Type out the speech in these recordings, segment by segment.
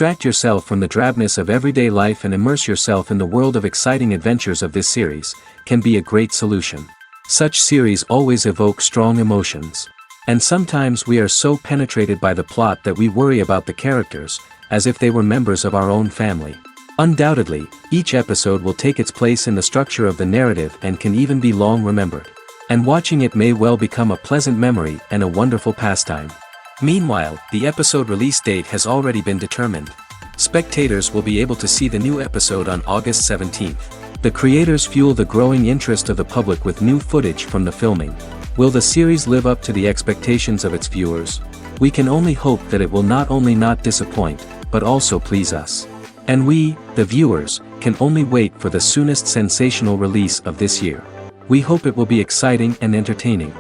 Distract yourself from the drabness of everyday life and immerse yourself in the world of exciting adventures of this series, can be a great solution. Such series always evoke strong emotions. And sometimes we are so penetrated by the plot that we worry about the characters, as if they were members of our own family. Undoubtedly, each episode will take its place in the structure of the narrative and can even be long remembered. And watching it may well become a pleasant memory and a wonderful pastime. Meanwhile, the episode release date has already been determined. Spectators will be able to see the new episode on August 17th. The creators fuel the growing interest of the public with new footage from the filming. Will the series live up to the expectations of its viewers? We can only hope that it will not only not disappoint, but also please us. And we, the viewers, can only wait for the soonest sensational release of this year. We hope it will be exciting and entertaining.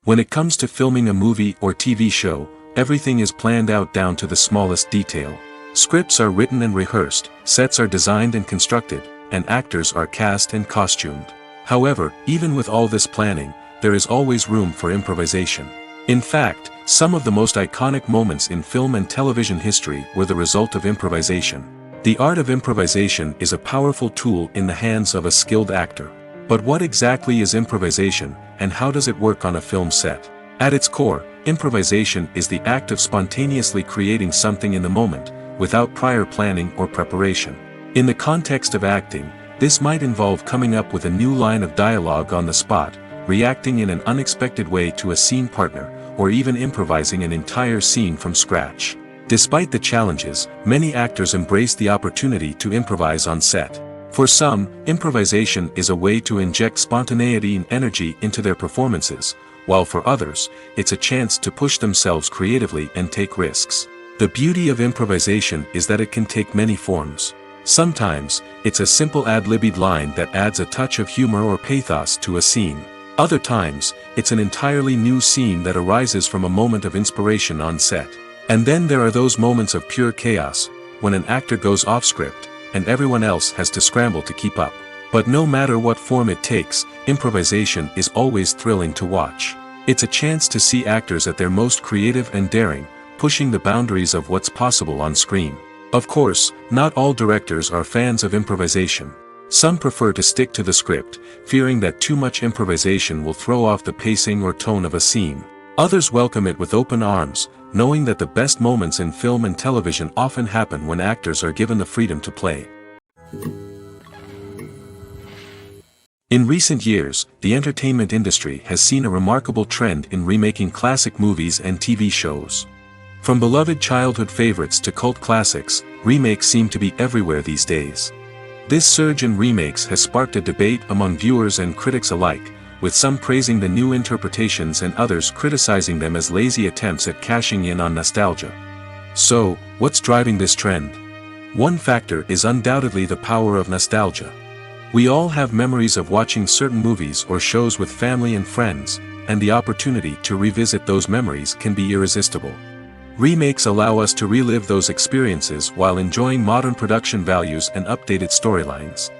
When it comes to filming a movie or TV show, everything is planned out down to the smallest detail. Scripts are written and rehearsed, sets are designed and constructed, and actors are cast and costumed. However, even with all this planning, there is always room for improvisation. In fact, some of the most iconic moments in film and television history were the result of improvisation. The art of improvisation is a powerful tool in the hands of a skilled actor. But what exactly is improvisation, and how does it work on a film set? At its core, improvisation is the act of spontaneously creating something in the moment, without prior planning or preparation. In the context of acting, this might involve coming up with a new line of dialogue on the spot, reacting in an unexpected way to a scene partner, or even improvising an entire scene from scratch. Despite the challenges, many actors embrace the opportunity to improvise on set. For some, improvisation is a way to inject spontaneity and energy into their performances, while for others, it's a chance to push themselves creatively and take risks. The beauty of improvisation is that it can take many forms. Sometimes, it's a simple ad-libbed line that adds a touch of humor or pathos to a scene. Other times, it's an entirely new scene that arises from a moment of inspiration on set. And then there are those moments of pure chaos, when an actor goes off script, and everyone else has to scramble to keep up. But no matter what form it takes, improvisation is always thrilling to watch. It's a chance to see actors at their most creative and daring, pushing the boundaries of what's possible on screen. Of course, not all directors are fans of improvisation. Some prefer to stick to the script, fearing that too much improvisation will throw off the pacing or tone of a scene. Others welcome it with open arms, knowing that the best moments in film and television often happen when actors are given the freedom to play. In recent years, the entertainment industry has seen a remarkable trend in remaking classic movies and TV shows. From beloved childhood favorites to cult classics, remakes seem to be everywhere these days. This surge in remakes has sparked a debate among viewers and critics alike, with some praising the new interpretations and others criticizing them as lazy attempts at cashing in on nostalgia. So, what's driving this trend? One factor is undoubtedly the power of nostalgia. We all have memories of watching certain movies or shows with family and friends, and the opportunity to revisit those memories can be irresistible. Remakes allow us to relive those experiences while enjoying modern production values and updated storylines.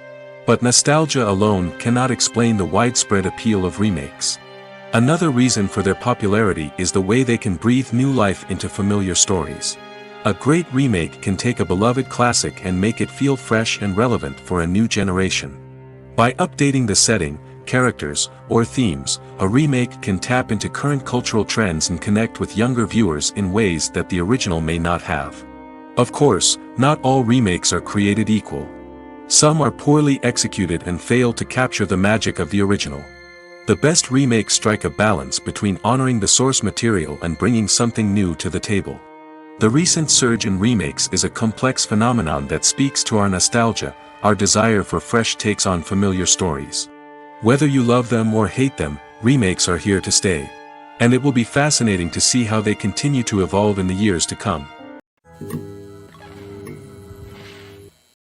But nostalgia alone cannot explain the widespread appeal of remakes. Another reason for their popularity is the way they can breathe new life into familiar stories. A great remake can take a beloved classic and make it feel fresh and relevant for a new generation. By updating the setting, characters, or themes, a remake can tap into current cultural trends and connect with younger viewers in ways that the original may not have. Of course, not all remakes are created equal. Some are poorly executed and fail to capture the magic of the original. The best remakes strike a balance between honoring the source material and bringing something new to the table. The recent surge in remakes is a complex phenomenon that speaks to our nostalgia, our desire for fresh takes on familiar stories. Whether you love them or hate them, remakes are here to stay. And it will be fascinating to see how they continue to evolve in the years to come.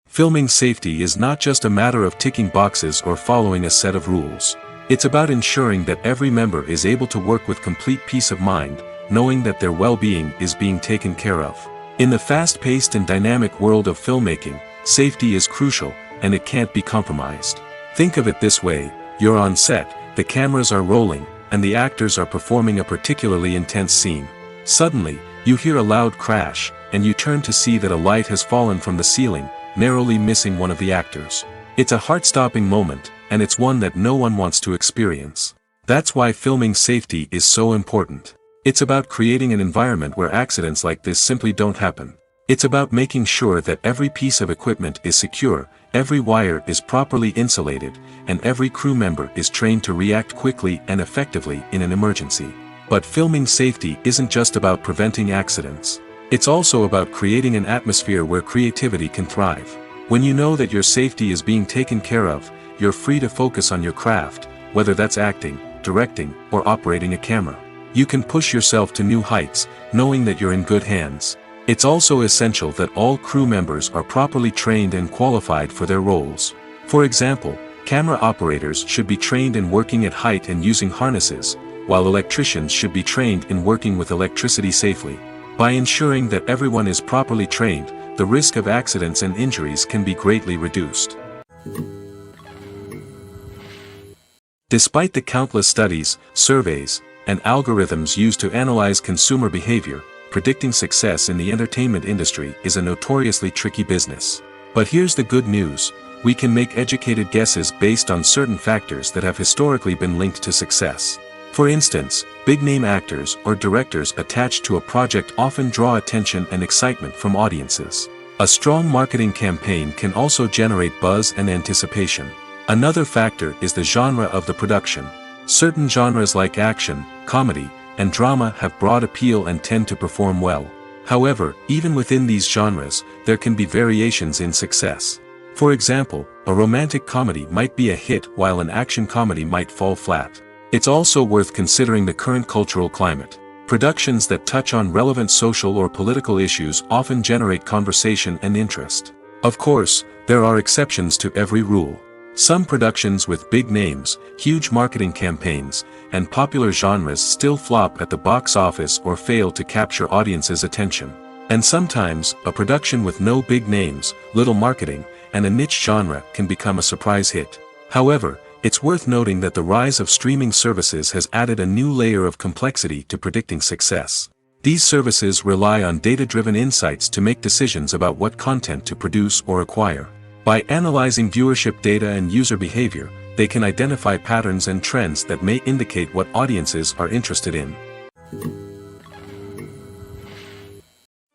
Filming safety is not just a matter of ticking boxes or following a set of rules. It's about ensuring that every member is able to work with complete peace of mind, knowing that their well-being is being taken care of. In the fast-paced and dynamic world of filmmaking, safety is crucial, and it can't be compromised. Think of it this way: you're on set, the cameras are rolling, and the actors are performing a particularly intense scene. Suddenly, You hear a loud crash, and you turn to see that a light has fallen from the ceiling, narrowly missing one of the actors. It's a heart-stopping moment, and it's one that no one wants to experience. That's why filming safety is so important. It's about creating an environment where accidents like this simply don't happen. It's about making sure that every piece of equipment is secure, every wire is properly insulated, and every crew member is trained to react quickly and effectively in an emergency. But filming safety isn't just about preventing accidents. It's also about creating an atmosphere where creativity can thrive. When you know that your safety is being taken care of, you're free to focus on your craft, whether that's acting, directing, or operating a camera. You can push yourself to new heights, knowing that you're in good hands. It's also essential that all crew members are properly trained and qualified for their roles. For example, camera operators should be trained in working at height and using harnesses, while electricians should be trained in working with electricity safely. By ensuring that everyone is properly trained, the risk of accidents and injuries can be greatly reduced. Despite the countless studies, surveys, and algorithms used to analyze consumer behavior, predicting success in the entertainment industry is a notoriously tricky business. But here's the good news: we can make educated guesses based on certain factors that have historically been linked to success. For instance, big-name actors or directors attached to a project often draw attention and excitement from audiences. A strong marketing campaign can also generate buzz and anticipation. Another factor is the genre of the production. Certain genres like action, comedy, and drama have broad appeal and tend to perform well. However, even within these genres, there can be variations in success. For example, a romantic comedy might be a hit while an action comedy might fall flat. It's also worth considering the current cultural climate. Productions that touch on relevant social or political issues often generate conversation and interest. Of course, there are exceptions to every rule. Some productions with big names, huge marketing campaigns, and popular genres still flop at the box office or fail to capture audiences' attention. And sometimes, a production with no big names, little marketing, and a niche genre can become a surprise hit. However, it's worth noting that the rise of streaming services has added a new layer of complexity to predicting success. These services rely on data-driven insights to make decisions about what content to produce or acquire. By analyzing viewership data and user behavior, they can identify patterns and trends that may indicate what audiences are interested in.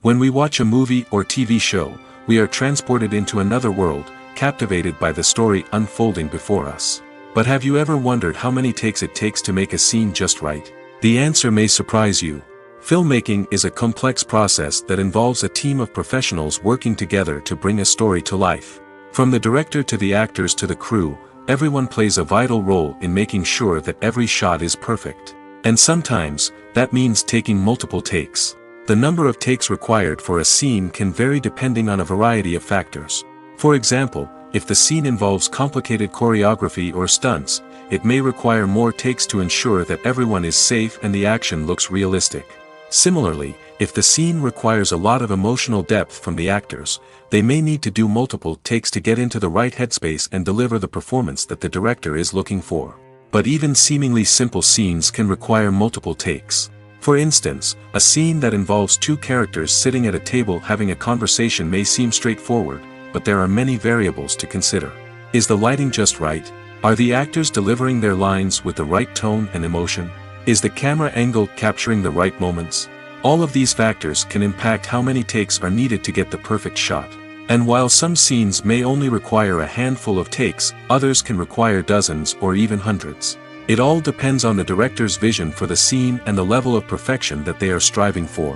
When we watch a movie or TV show, we are transported into another world, captivated by the story unfolding before us. But have you ever wondered how many takes it takes to make a scene just right? The answer may surprise you. Filmmaking is a complex process that involves a team of professionals working together to bring a story to life. From the director to the actors to the crew, everyone plays a vital role in making sure that every shot is perfect. And sometimes, that means taking multiple takes. The number of takes required for a scene can vary depending on a variety of factors. For example, if the scene involves complicated choreography or stunts, it may require more takes to ensure that everyone is safe and the action looks realistic. Similarly, if the scene requires a lot of emotional depth from the actors, they may need to do multiple takes to get into the right headspace and deliver the performance that the director is looking for. But even seemingly simple scenes can require multiple takes. For instance, a scene that involves two characters sitting at a table having a conversation may seem straightforward, but there are many variables to consider. Is the lighting just right? Are the actors delivering their lines with the right tone and emotion? Is the camera angle capturing the right moments? All of these factors can impact how many takes are needed to get the perfect shot. And while some scenes may only require a handful of takes, others can require dozens or even hundreds. It all depends on the director's vision for the scene and the level of perfection that they are striving for.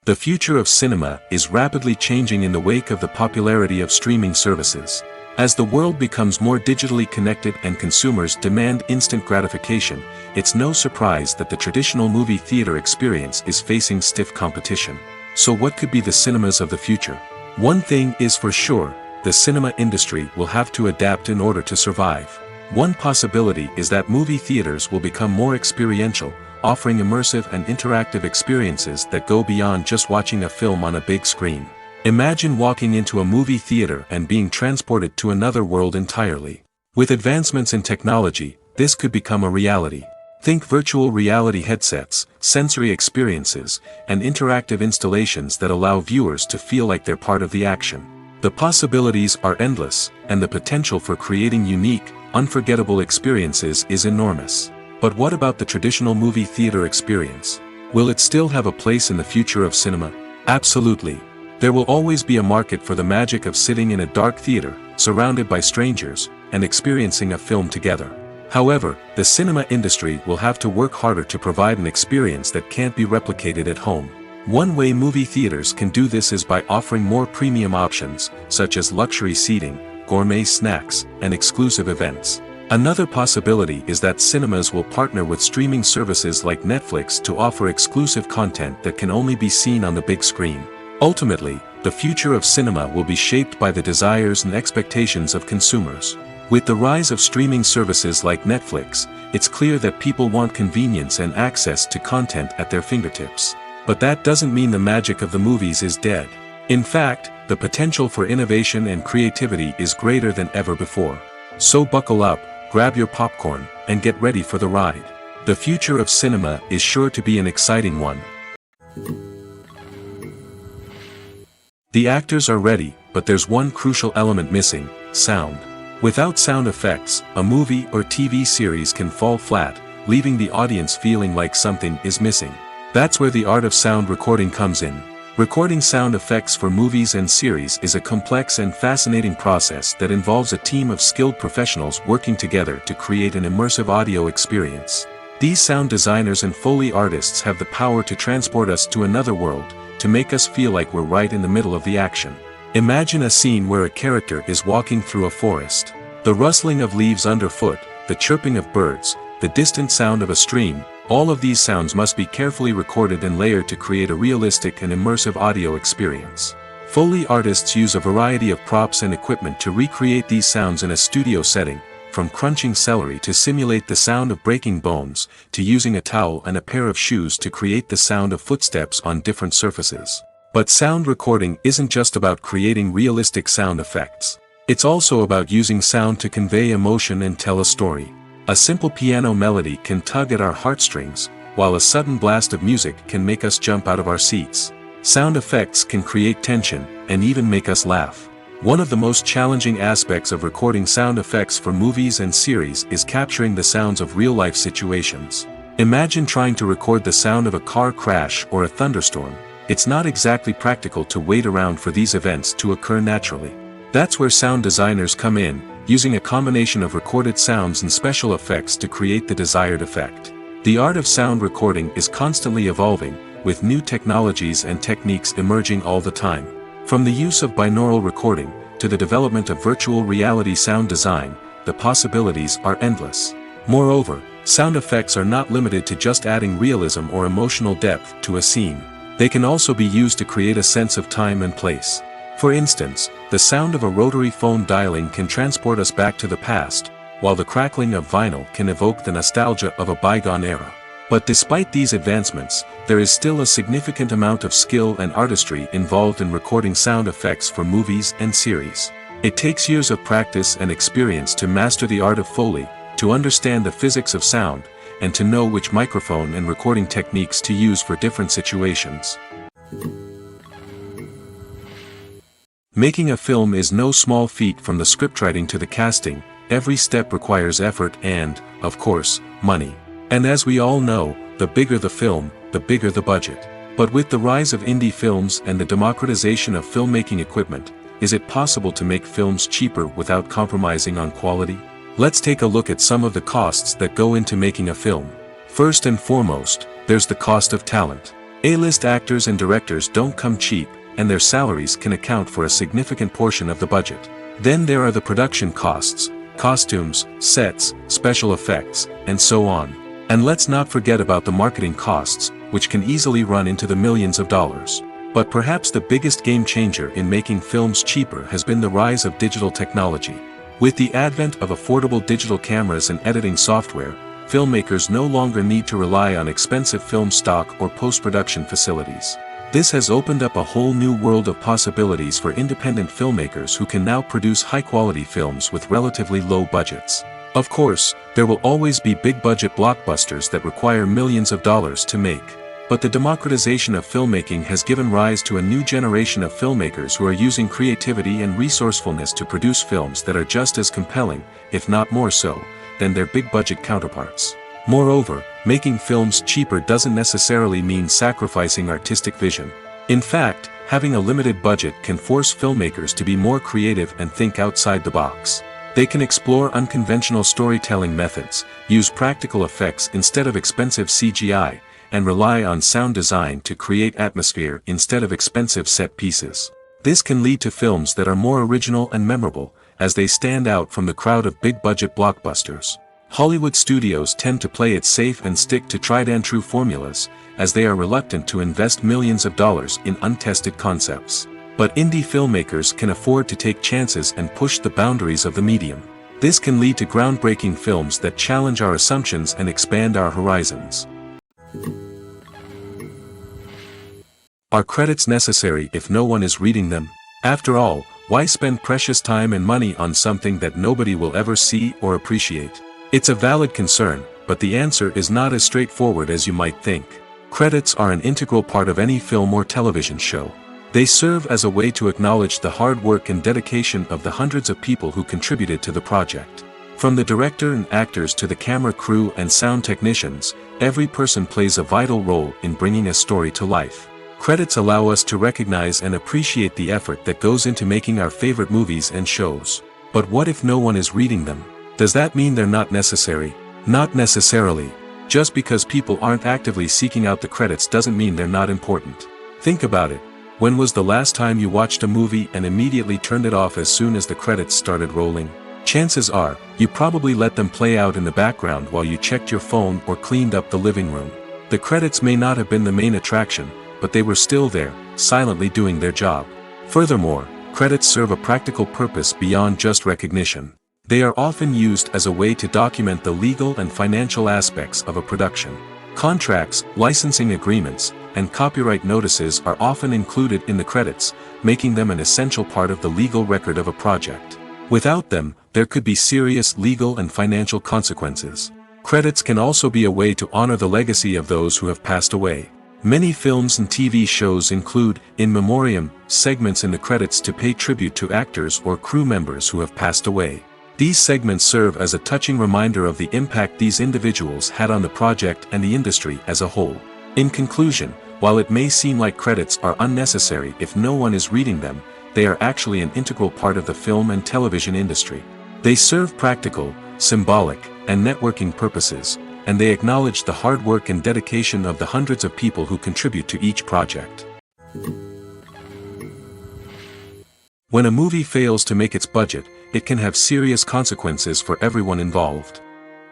The future of cinema is rapidly changing in the wake of the popularity of streaming services. As the world becomes more digitally connected and consumers demand instant gratification, it's no surprise that the traditional movie theater experience is facing stiff competition. So what could be the cinemas of the future? One thing is for sure, the cinema industry will have to adapt in order to survive. One possibility is that movie theaters will become more experiential, offering immersive and interactive experiences that go beyond just watching a film on a big screen. Imagine walking into a movie theater and being transported to another world entirely. With advancements in technology, this could become a reality. Think virtual reality headsets, sensory experiences, and interactive installations that allow viewers to feel like they're part of the action. The possibilities are endless, and the potential for creating unique, unforgettable experiences is enormous. But what about the traditional movie theater experience? Will it still have a place in the future of cinema? Absolutely. There will always be a market for the magic of sitting in a dark theater, surrounded by strangers, and experiencing a film together. However, the cinema industry will have to work harder to provide an experience that can't be replicated at home. One way movie theaters can do this is by offering more premium options, such as luxury seating, gourmet snacks, and exclusive events. Another possibility is that cinemas will partner with streaming services like Netflix to offer exclusive content that can only be seen on the big screen. Ultimately, the future of cinema will be shaped by the desires and expectations of consumers. With the rise of streaming services like Netflix, it's clear that people want convenience and access to content at their fingertips. But that doesn't mean the magic of the movies is dead. In fact, the potential for innovation and creativity is greater than ever before. So buckle up, grab your popcorn, and get ready for the ride. The future of cinema is sure to be an exciting one. The actors are ready, but there's one crucial element missing: sound. Without sound effects, a movie or TV series can fall flat, leaving the audience feeling like something is missing. That's where the art of sound recording comes in. Recording sound effects for movies and series is a complex and fascinating process that involves a team of skilled professionals working together to create an immersive audio experience. These sound designers and Foley artists have the power to transport us to another world, to make us feel like we're right in the middle of the action. Imagine a scene where a character is walking through a forest. The rustling of leaves underfoot, the chirping of birds, the distant sound of a stream, all of these sounds must be carefully recorded and layered to create a realistic and immersive audio experience. Foley artists use a variety of props and equipment to recreate these sounds in a studio setting, from crunching celery to simulate the sound of breaking bones, to using a towel and a pair of shoes to create the sound of footsteps on different surfaces. But sound recording isn't just about creating realistic sound effects. It's also about using sound to convey emotion and tell a story. A simple piano melody can tug at our heartstrings, while a sudden blast of music can make us jump out of our seats. Sound effects can create tension, and even make us laugh. One of the most challenging aspects of recording sound effects for movies and series is capturing the sounds of real-life situations. Imagine trying to record the sound of a car crash or a thunderstorm. It's not exactly practical to wait around for these events to occur naturally. That's where sound designers come in, using a combination of recorded sounds and special effects to create the desired effect. The art of sound recording is constantly evolving, with new technologies and techniques emerging all the time. From the use of binaural recording, to the development of virtual reality sound design, the possibilities are endless. Moreover, sound effects are not limited to just adding realism or emotional depth to a scene. They can also be used to create a sense of time and place. For instance, the sound of a rotary phone dialing can transport us back to the past, while the crackling of vinyl can evoke the nostalgia of a bygone era. But despite these advancements, there is still a significant amount of skill and artistry involved in recording sound effects for movies and series. It takes years of practice and experience to master the art of Foley, to understand the physics of sound, and to know which microphone and recording techniques to use for different situations. Making a film is no small feat. From the scriptwriting to the casting, every step requires effort and, of course, money. And as we all know, the bigger the film, the bigger the budget. But with the rise of indie films and the democratization of filmmaking equipment, is it possible to make films cheaper without compromising on quality? Let's take a look at some of the costs that go into making a film. First and foremost, there's the cost of talent. A-list actors and directors don't come cheap, and their salaries can account for a significant portion of the budget. Then there are the production costs, costumes, sets, special effects, and so on. And let's not forget about the marketing costs, which can easily run into the millions of dollars. But perhaps the biggest game changer in making films cheaper has been the rise of digital technology. With the advent of affordable digital cameras and editing software, filmmakers no longer need to rely on expensive film stock or post-production facilities. This has opened up a whole new world of possibilities for independent filmmakers who can now produce high-quality films with relatively low budgets. Of course, there will always be big-budget blockbusters that require millions of dollars to make. But the democratization of filmmaking has given rise to a new generation of filmmakers who are using creativity and resourcefulness to produce films that are just as compelling, if not more so, than their big-budget counterparts. Moreover, making films cheaper doesn't necessarily mean sacrificing artistic vision. In fact, having a limited budget can force filmmakers to be more creative and think outside the box. They can explore unconventional storytelling methods, use practical effects instead of expensive CGI, and rely on sound design to create atmosphere instead of expensive set pieces. This can lead to films that are more original and memorable, as they stand out from the crowd of big-budget blockbusters. Hollywood studios tend to play it safe and stick to tried-and-true formulas, as they are reluctant to invest millions of dollars in untested concepts. But indie filmmakers can afford to take chances and push the boundaries of the medium. This can lead to groundbreaking films that challenge our assumptions and expand our horizons. Are credits necessary if no one is reading them? After all, why spend precious time and money on something that nobody will ever see or appreciate? It's a valid concern, but the answer is not as straightforward as you might think. Credits are an integral part of any film or television show. They serve as a way to acknowledge the hard work and dedication of the hundreds of people who contributed to the project. From the director and actors to the camera crew and sound technicians, every person plays a vital role in bringing a story to life. Credits allow us to recognize and appreciate the effort that goes into making our favorite movies and shows. But what if no one is reading them? Does that mean they're not necessary? Not necessarily. Just because people aren't actively seeking out the credits doesn't mean they're not important. Think about it. When was the last time you watched a movie and immediately turned it off as soon as the credits started rolling? Chances are, you probably let them play out in the background while you checked your phone or cleaned up the living room. The credits may not have been the main attraction, but they were still there, silently doing their job. Furthermore, credits serve a practical purpose beyond just recognition. They are often used as a way to document the legal and financial aspects of a production. Contracts, licensing agreements, and copyright notices are often included in the credits, making them an essential part of the legal record of a project. Without them, there could be serious legal and financial consequences. Credits can also be a way to honor the legacy of those who have passed away. Many films and TV shows include, in memoriam, segments in the credits to pay tribute to actors or crew members who have passed away. These segments serve as a touching reminder of the impact these individuals had on the project and the industry as a whole. In conclusion, while it may seem like credits are unnecessary if no one is reading them, they are actually an integral part of the film and television industry. They serve practical, symbolic, and networking purposes, and they acknowledge the hard work and dedication of the hundreds of people who contribute to each project. When a movie fails to make its budget, it can have serious consequences for everyone involved.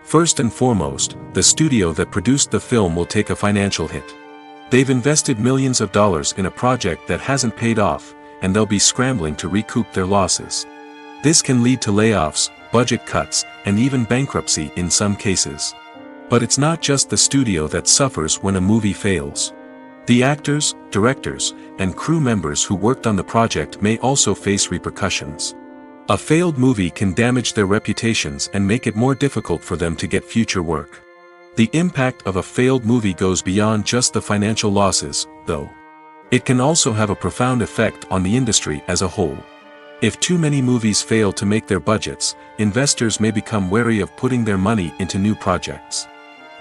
First and foremost, the studio that produced the film will take a financial hit. They've invested millions of dollars in a project that hasn't paid off, and they'll be scrambling to recoup their losses. This can lead to layoffs, budget cuts, and even bankruptcy in some cases. But it's not just the studio that suffers when a movie fails. The actors, directors, and crew members who worked on the project may also face repercussions. A failed movie can damage their reputations and make it more difficult for them to get future work. The impact of a failed movie goes beyond just the financial losses, though. It can also have a profound effect on the industry as a whole. If too many movies fail to make their budgets, investors may become wary of putting their money into new projects.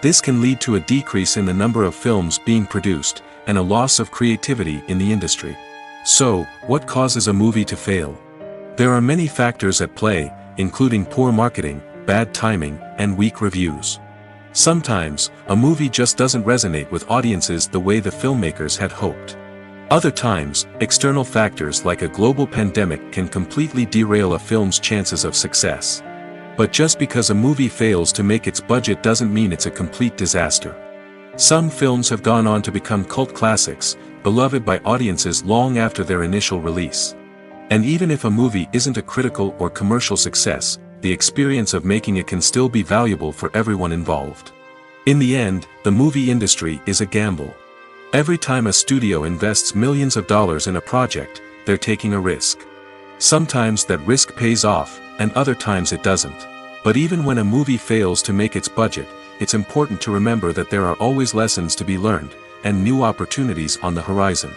This can lead to a decrease in the number of films being produced, and a loss of creativity in the industry. So, what causes a movie to fail? There are many factors at play, including poor marketing, bad timing, and weak reviews. Sometimes, a movie just doesn't resonate with audiences the way the filmmakers had hoped. Other times, external factors like a global pandemic can completely derail a film's chances of success. But just because a movie fails to make its budget doesn't mean it's a complete disaster. Some films have gone on to become cult classics, beloved by audiences long after their initial release. And even if a movie isn't a critical or commercial success, the experience of making it can still be valuable for everyone involved. In the end, the movie industry is a gamble. Every time a studio invests millions of dollars in a project, they're taking a risk. Sometimes that risk pays off, and other times it doesn't. But even when a movie fails to make its budget, it's important to remember that there are always lessons to be learned, and new opportunities on the horizon.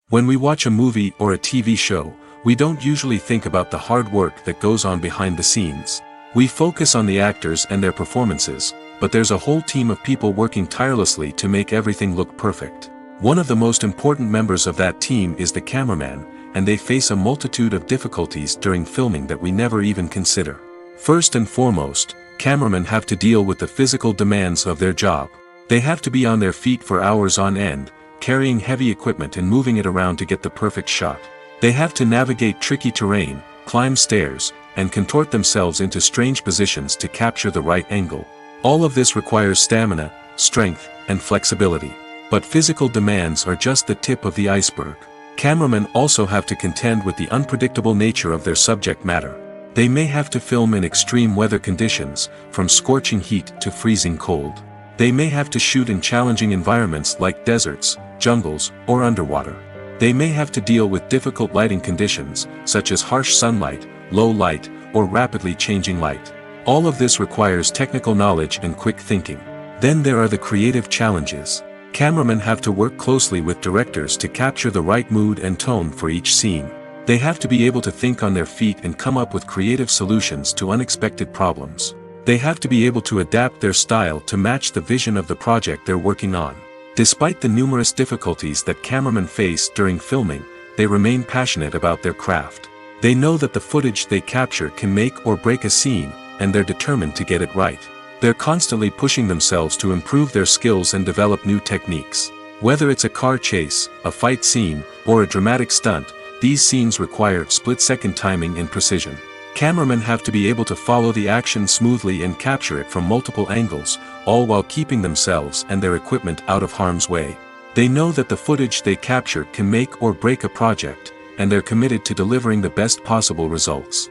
When we watch a movie or a TV show, we don't usually think about the hard work that goes on behind the scenes. We focus on the actors and their performances, but there's a whole team of people working tirelessly to make everything look perfect. One of the most important members of that team is the cameraman, and they face a multitude of difficulties during filming that we never even consider. First and foremost, cameramen have to deal with the physical demands of their job. They have to be on their feet for hours on end, carrying heavy equipment and moving it around to get the perfect shot. They have to navigate tricky terrain, climb stairs, and contort themselves into strange positions to capture the right angle. All of this requires stamina, strength, and flexibility. But physical demands are just the tip of the iceberg. Cameramen also have to contend with the unpredictable nature of their subject matter. They may have to film in extreme weather conditions, from scorching heat to freezing cold. They may have to shoot in challenging environments like deserts, jungles, or underwater. They may have to deal with difficult lighting conditions, such as harsh sunlight, low light, or rapidly changing light. All of this requires technical knowledge and quick thinking. Then there are the creative challenges. Cameramen have to work closely with directors to capture the right mood and tone for each scene. They have to be able to think on their feet and come up with creative solutions to unexpected problems. They have to be able to adapt their style to match the vision of the project they're working on. Despite the numerous difficulties that cameramen face during filming, they remain passionate about their craft. They know that the footage they capture can make or break a scene, and they're determined to get it right. They're constantly pushing themselves to improve their skills and develop new techniques. Whether it's a car chase, a fight scene, or a dramatic stunt, these scenes require split-second timing and precision. Cameramen have to be able to follow the action smoothly and capture it from multiple angles, all while keeping themselves and their equipment out of harm's way. They know that the footage they capture can make or break a project, and they're committed to delivering the best possible results.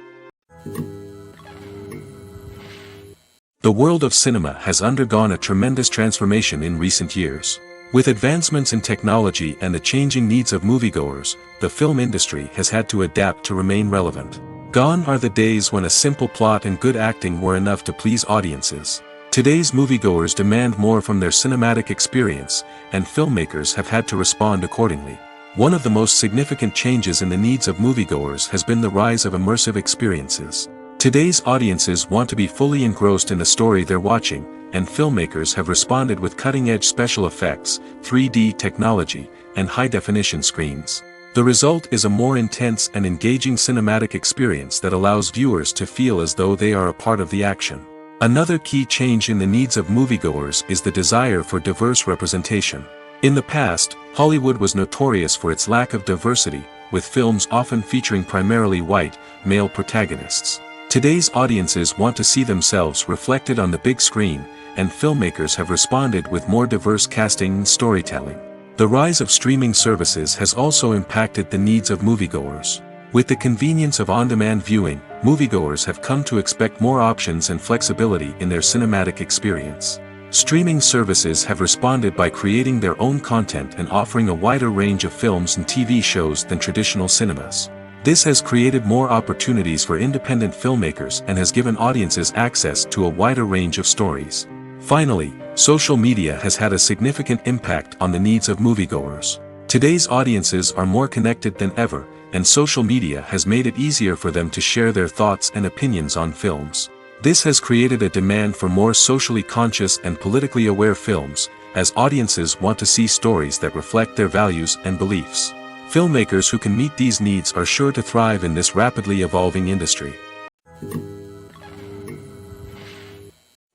The world of cinema has undergone a tremendous transformation in recent years. With advancements in technology and the changing needs of moviegoers, the film industry has had to adapt to remain relevant. Gone are the days when a simple plot and good acting were enough to please audiences. Today's moviegoers demand more from their cinematic experience, and filmmakers have had to respond accordingly. One of the most significant changes in the needs of moviegoers has been the rise of immersive experiences. Today's audiences want to be fully engrossed in the story they're watching, and filmmakers have responded with cutting-edge special effects, 3D technology, and high-definition screens. The result is a more intense and engaging cinematic experience that allows viewers to feel as though they are a part of the action. Another key change in the needs of moviegoers is the desire for diverse representation. In the past, Hollywood was notorious for its lack of diversity, with films often featuring primarily white, male protagonists. Today's audiences want to see themselves reflected on the big screen, and filmmakers have responded with more diverse casting and storytelling. The rise of streaming services has also impacted the needs of moviegoers. With the convenience of on-demand viewing, moviegoers have come to expect more options and flexibility in their cinematic experience. Streaming services have responded by creating their own content and offering a wider range of films and TV shows than traditional cinemas. This has created more opportunities for independent filmmakers and has given audiences access to a wider range of stories. Finally, social media has had a significant impact on the needs of moviegoers. Today's audiences are more connected than ever, and social media has made it easier for them to share their thoughts and opinions on films. This has created a demand for more socially conscious and politically aware films, as audiences want to see stories that reflect their values and beliefs. Filmmakers who can meet these needs are sure to thrive in this rapidly evolving industry.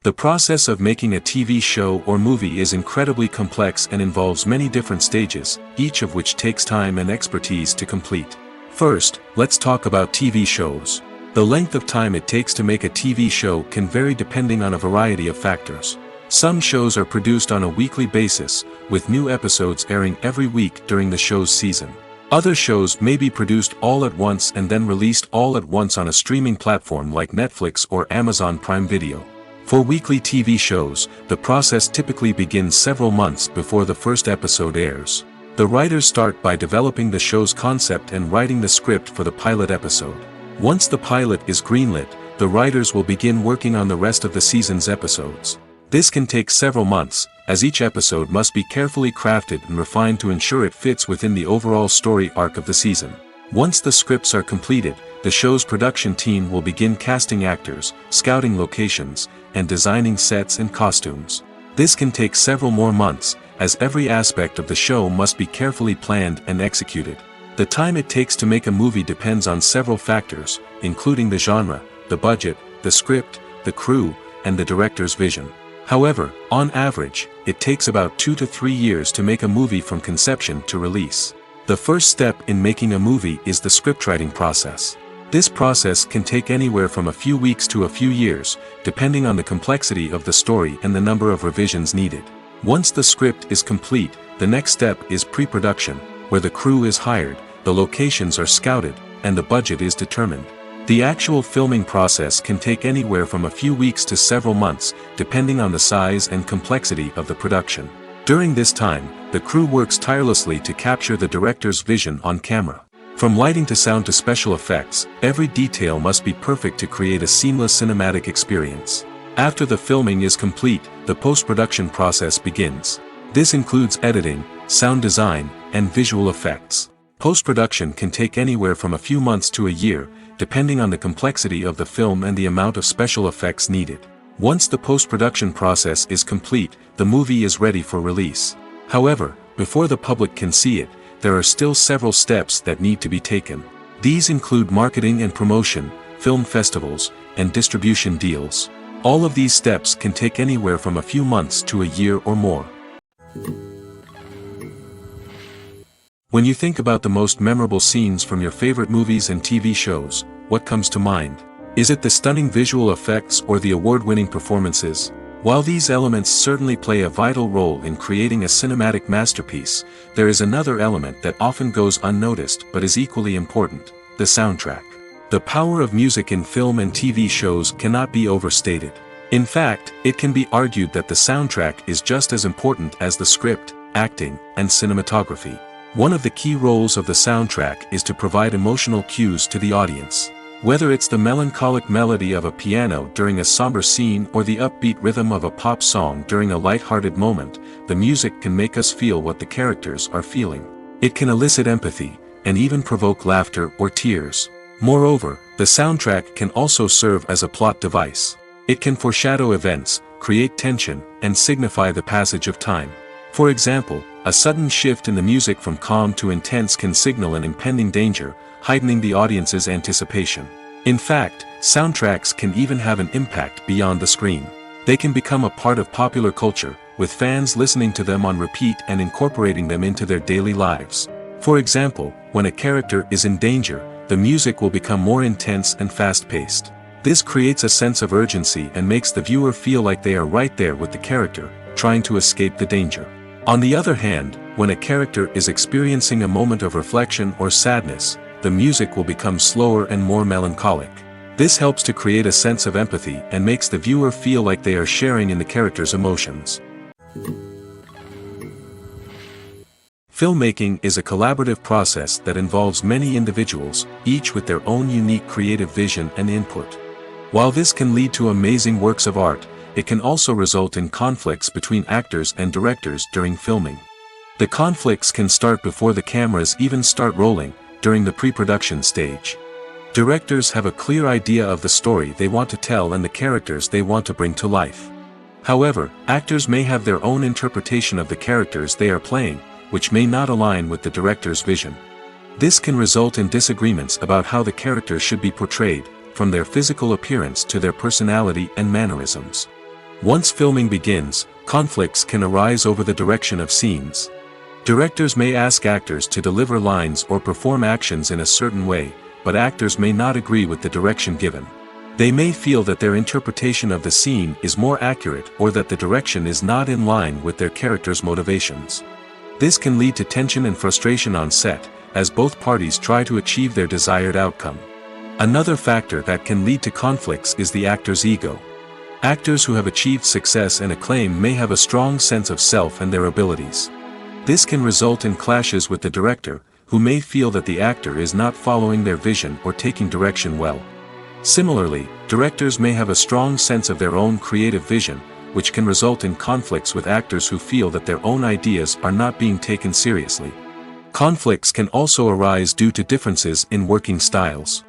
The process of making a TV show or movie is incredibly complex and involves many different stages, each of which takes time and expertise to complete. First, let's talk about TV shows. The length of time it takes to make a TV show can vary depending on a variety of factors. Some shows are produced on a weekly basis, with new episodes airing every week during the show's season. Other shows may be produced all at once and then released all at once on a streaming platform like Netflix or Amazon Prime Video. For weekly TV shows, the process typically begins several months before the first episode airs. The writers start by developing the show's concept and writing the script for the pilot episode. Once the pilot is greenlit, the writers will begin working on the rest of the season's episodes. This can take several months, as each episode must be carefully crafted and refined to ensure it fits within the overall story arc of the season. Once the scripts are completed, the show's production team will begin casting actors, scouting locations, and designing sets and costumes. This can take several more months, as every aspect of the show must be carefully planned and executed. The time it takes to make a movie depends on several factors, including the genre, the budget, the script, the crew, and the director's vision. However, on average, it takes about 2 to 3 years to make a movie from conception to release. The first step in making a movie is the scriptwriting process. This process can take anywhere from a few weeks to a few years, depending on the complexity of the story and the number of revisions needed. Once the script is complete, the next step is pre-production, where the crew is hired, the locations are scouted, and the budget is determined. The actual filming process can take anywhere from a few weeks to several months, depending on the size and complexity of the production. During this time, the crew works tirelessly to capture the director's vision on camera. From lighting to sound to special effects, every detail must be perfect to create a seamless cinematic experience. After the filming is complete, the post-production process begins. This includes editing, sound design, and visual effects. Post-production can take anywhere from a few months to a year, depending on the complexity of the film and the amount of special effects needed. Once the post-production process is complete, the movie is ready for release. However, before the public can see it, there are still several steps that need to be taken. These include marketing and promotion, film festivals, and distribution deals. All of these steps can take anywhere from a few months to a year or more. When you think about the most memorable scenes from your favorite movies and TV shows, what comes to mind? Is it the stunning visual effects or the award-winning performances? While these elements certainly play a vital role in creating a cinematic masterpiece, there is another element that often goes unnoticed but is equally important: the soundtrack. The power of music in film and TV shows cannot be overstated. In fact, it can be argued that the soundtrack is just as important as the script, acting, and cinematography. One of the key roles of the soundtrack is to provide emotional cues to the audience. Whether it's the melancholic melody of a piano during a somber scene or the upbeat rhythm of a pop song during a light-hearted moment, the music can make us feel what the characters are feeling. It can elicit empathy, and even provoke laughter or tears. Moreover, the soundtrack can also serve as a plot device. It can foreshadow events, create tension, and signify the passage of time. For example, a sudden shift in the music from calm to intense can signal an impending danger, heightening the audience's anticipation. In fact, soundtracks can even have an impact beyond the screen. They can become a part of popular culture, with fans listening to them on repeat and incorporating them into their daily lives. For example, when a character is in danger, the music will become more intense and fast-paced. This creates a sense of urgency and makes the viewer feel like they are right there with the character, trying to escape the danger. On the other hand, when a character is experiencing a moment of reflection or sadness, the music will become slower and more melancholic. This helps to create a sense of empathy and makes the viewer feel like they are sharing in the character's emotions. Filmmaking is a collaborative process that involves many individuals, each with their own unique creative vision and input. While this can lead to amazing works of art, it can also result in conflicts between actors and directors during filming. The conflicts can start before the cameras even start rolling, during the pre-production stage. Directors have a clear idea of the story they want to tell and the characters they want to bring to life. However, actors may have their own interpretation of the characters they are playing, which may not align with the director's vision. This can result in disagreements about how the characters should be portrayed, from their physical appearance to their personality and mannerisms. Once filming begins, conflicts can arise over the direction of scenes. Directors may ask actors to deliver lines or perform actions in a certain way, but actors may not agree with the direction given. They may feel that their interpretation of the scene is more accurate or that the direction is not in line with their character's motivations. This can lead to tension and frustration on set, as both parties try to achieve their desired outcome. Another factor that can lead to conflicts is the actor's ego. Actors who have achieved success and acclaim may have a strong sense of self and their abilities. This can result in clashes with the director, who may feel that the actor is not following their vision or taking direction well. Similarly, directors may have a strong sense of their own creative vision, which can result in conflicts with actors who feel that their own ideas are not being taken seriously. Conflicts can also arise due to differences in working styles.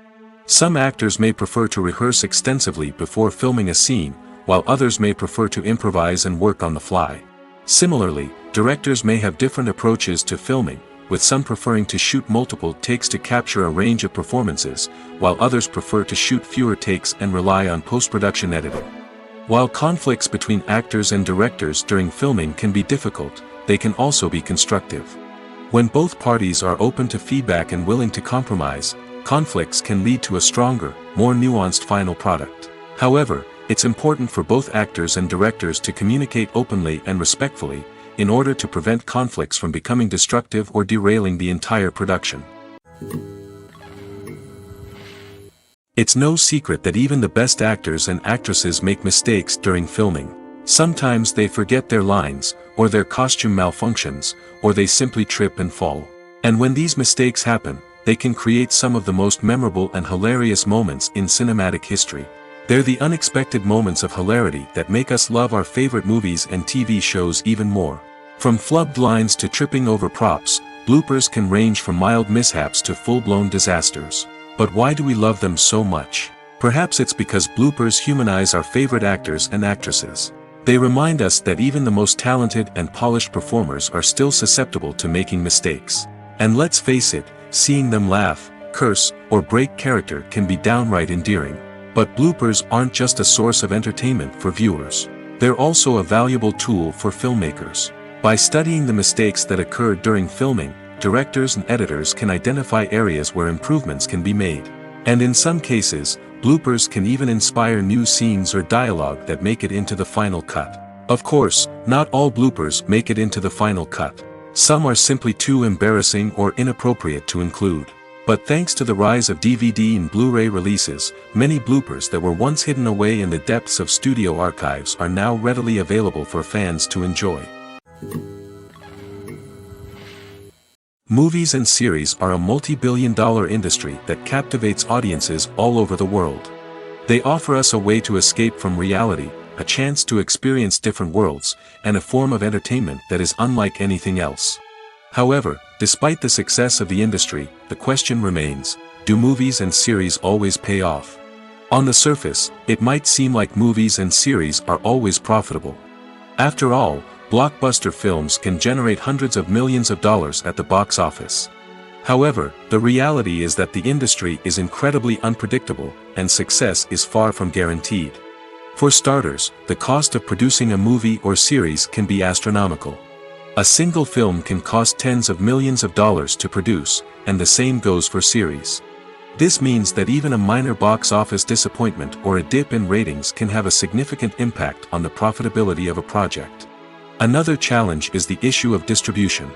Some actors may prefer to rehearse extensively before filming a scene, while others may prefer to improvise and work on the fly. Similarly, directors may have different approaches to filming, with some preferring to shoot multiple takes to capture a range of performances, while others prefer to shoot fewer takes and rely on post-production editing. While conflicts between actors and directors during filming can be difficult, they can also be constructive. When both parties are open to feedback and willing to compromise, conflicts can lead to a stronger, more nuanced final product. However, it's important for both actors and directors to communicate openly and respectfully, in order to prevent conflicts from becoming destructive or derailing the entire production. It's no secret that even the best actors and actresses make mistakes during filming. Sometimes they forget their lines, or their costume malfunctions, or they simply trip and fall. And when these mistakes happen, they can create some of the most memorable and hilarious moments in cinematic history. They're the unexpected moments of hilarity that make us love our favorite movies and TV shows even more. From flubbed lines to tripping over props, bloopers can range from mild mishaps to full-blown disasters. But why do we love them so much? Perhaps it's because bloopers humanize our favorite actors and actresses. They remind us that even the most talented and polished performers are still susceptible to making mistakes. And let's face it, seeing them laugh, curse, or break character can be downright endearing. But bloopers aren't just a source of entertainment for viewers. They're also a valuable tool for filmmakers. By studying the mistakes that occurred during filming, directors and editors can identify areas where improvements can be made. And in some cases, bloopers can even inspire new scenes or dialogue that make it into the final cut. Of course, not all bloopers make it into the final cut. Some are simply too embarrassing or inappropriate to include. But thanks to the rise of DVD and Blu-ray releases, many bloopers that were once hidden away in the depths of studio archives are now readily available for fans to enjoy. Movies and series are a multi-billion-dollar industry that captivates audiences all over the world. They offer us a way to escape from reality, a chance to experience different worlds, and a form of entertainment that is unlike anything else. However, despite the success of the industry, the question remains, do movies and series always pay off? On the surface, it might seem like movies and series are always profitable. After all, blockbuster films can generate hundreds of millions of dollars at the box office. However, the reality is that the industry is incredibly unpredictable, and success is far from guaranteed. For starters, the cost of producing a movie or series can be astronomical. A single film can cost tens of millions of dollars to produce, and the same goes for series. This means that even a minor box office disappointment or a dip in ratings can have a significant impact on the profitability of a project. Another challenge is the issue of distribution.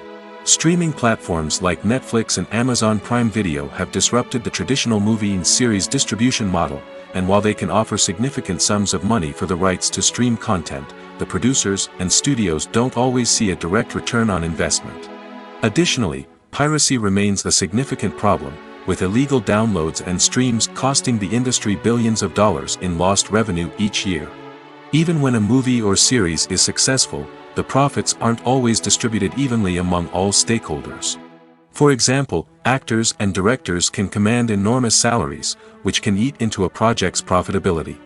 Streaming platforms like Netflix and Amazon Prime Video have disrupted the traditional movie and series distribution model, and while they can offer significant sums of money for the rights to stream content, the producers and studios don't always see a direct return on investment. Additionally, piracy remains a significant problem, with illegal downloads and streams costing the industry billions of dollars in lost revenue each year. Even when a movie or series is successful, the profits aren't always distributed evenly among all stakeholders. For example, actors and directors can command enormous salaries, which can eat into a project's profitability.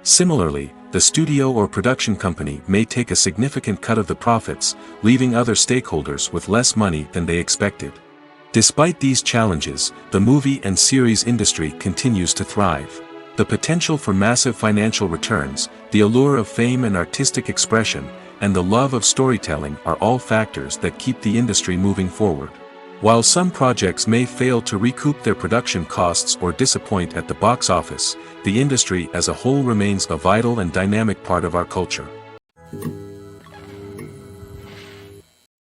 Similarly, the studio or production company may take a significant cut of the profits, leaving other stakeholders with less money than they expected. Despite these challenges, the movie and series industry continues to thrive. The potential for massive financial returns, the allure of fame and artistic expression, and the love of storytelling are all factors that keep the industry moving forward. While some projects may fail to recoup their production costs or disappoint at the box office, the industry as a whole remains a vital and dynamic part of our culture.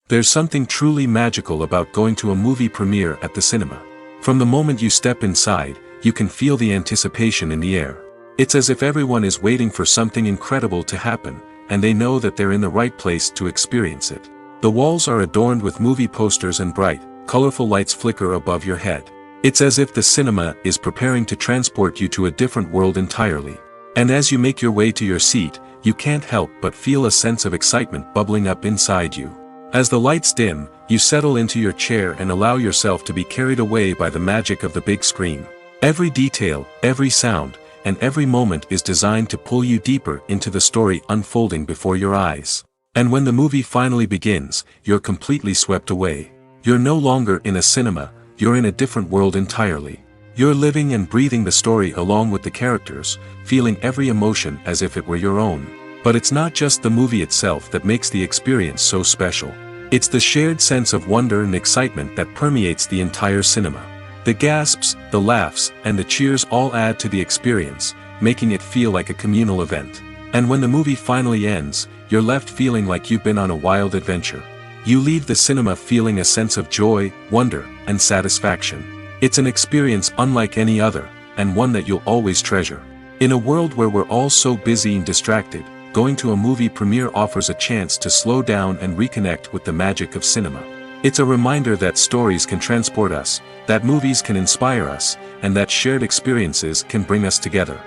There's something truly magical about going to a movie premiere at the cinema. From the moment you step inside, you can feel the anticipation in the air. It's as if everyone is waiting for something incredible to happen, and they know that they're in the right place to experience it. The walls are adorned with movie posters and bright, colorful lights flicker above your head. It's as if the cinema is preparing to transport you to a different world entirely. And as you make your way to your seat, you can't help but feel a sense of excitement bubbling up inside you. As the lights dim, you settle into your chair and allow yourself to be carried away by the magic of the big screen. Every detail, every sound, and every moment is designed to pull you deeper into the story unfolding before your eyes. And when the movie finally begins, you're completely swept away. You're no longer in a cinema, you're in a different world entirely. You're living and breathing the story along with the characters, feeling every emotion as if it were your own. But it's not just the movie itself that makes the experience so special. It's the shared sense of wonder and excitement that permeates the entire cinema. The gasps, the laughs, and the cheers all add to the experience, making it feel like a communal event. And when the movie finally ends, you're left feeling like you've been on a wild adventure. You leave the cinema feeling a sense of joy, wonder, and satisfaction. It's an experience unlike any other, and one that you'll always treasure. In a world where we're all so busy and distracted, going to a movie premiere offers a chance to slow down and reconnect with the magic of cinema. It's a reminder that stories can transport us, that movies can inspire us, and that shared experiences can bring us together.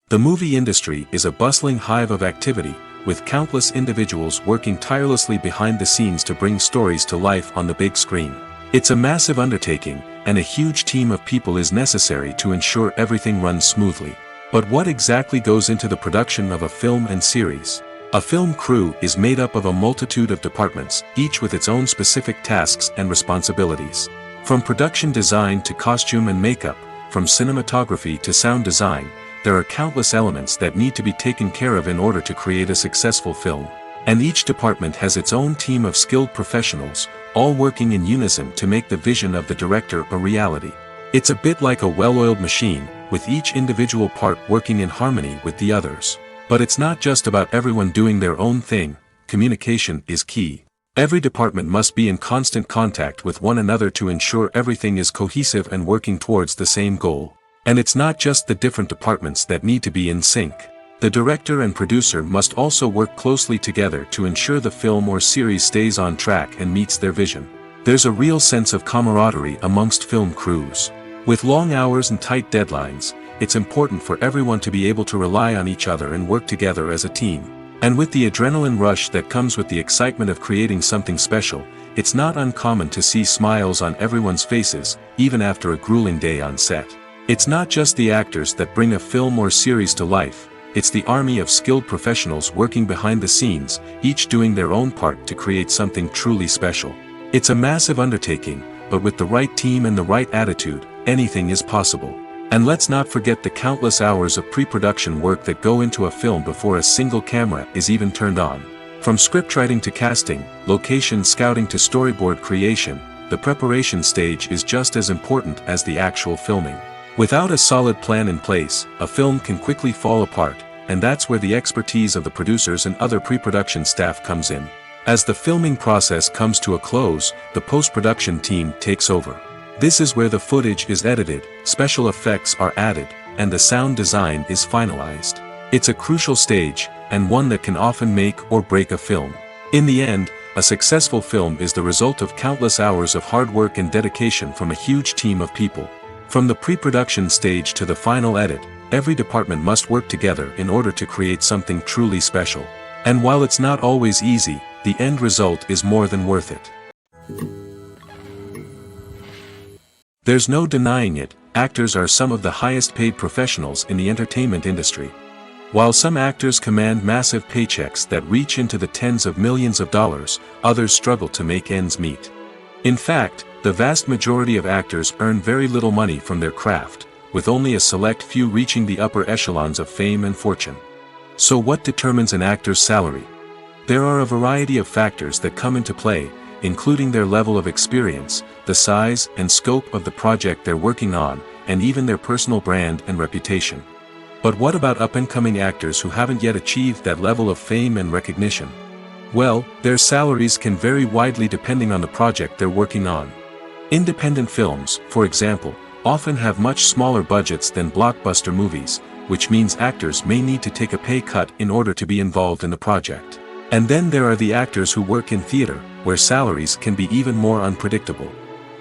The movie industry is a bustling hive of activity, with countless individuals working tirelessly behind the scenes to bring stories to life on the big screen. It's a massive undertaking, and a huge team of people is necessary to ensure everything runs smoothly. But what exactly goes into the production of a film and series? A film crew is made up of a multitude of departments, each with its own specific tasks and responsibilities. From production design to costume and makeup, from cinematography to sound design, there are countless elements that need to be taken care of in order to create a successful film. And each department has its own team of skilled professionals, all working in unison to make the vision of the director a reality. It's a bit like a well-oiled machine, with each individual part working in harmony with the others. But it's not just about everyone doing their own thing, communication is key. Every department must be in constant contact with one another to ensure everything is cohesive and working towards the same goal. And it's not just the different departments that need to be in sync. The director and producer must also work closely together to ensure the film or series stays on track and meets their vision. There's a real sense of camaraderie amongst film crews. With long hours and tight deadlines, it's important for everyone to be able to rely on each other and work together as a team. And with the adrenaline rush that comes with the excitement of creating something special, it's not uncommon to see smiles on everyone's faces, even after a grueling day on set. It's not just the actors that bring a film or series to life, it's the army of skilled professionals working behind the scenes, each doing their own part to create something truly special. It's a massive undertaking, but with the right team and the right attitude, anything is possible. And let's not forget the countless hours of pre-production work that go into a film before a single camera is even turned on. From scriptwriting to casting, location scouting to storyboard creation, the preparation stage is just as important as the actual filming. Without a solid plan in place, a film can quickly fall apart, and that's where the expertise of the producers and other pre-production staff comes in. As the filming process comes to a close, the post-production team takes over. This is where the footage is edited, special effects are added, and the sound design is finalized. It's a crucial stage, and one that can often make or break a film. In the end, a successful film is the result of countless hours of hard work and dedication from a huge team of people. From the pre-production stage to the final edit, every department must work together in order to create something truly special. And while it's not always easy, the end result is more than worth it. There's no denying it, actors are some of the highest paid professionals in the entertainment industry. While some actors command massive paychecks that reach into the tens of millions of dollars, others struggle to make ends meet. In fact, the vast majority of actors earn very little money from their craft, with only a select few reaching the upper echelons of fame and fortune. So what determines an actor's salary? There are a variety of factors that come into play, including their level of experience, the size and scope of the project they're working on, and even their personal brand and reputation. But what about up-and-coming actors who haven't yet achieved that level of fame and recognition? Well, their salaries can vary widely depending on the project they're working on. Independent films, for example, often have much smaller budgets than blockbuster movies, which means actors may need to take a pay cut in order to be involved in the project. And then there are the actors who work in theater, where salaries can be even more unpredictable.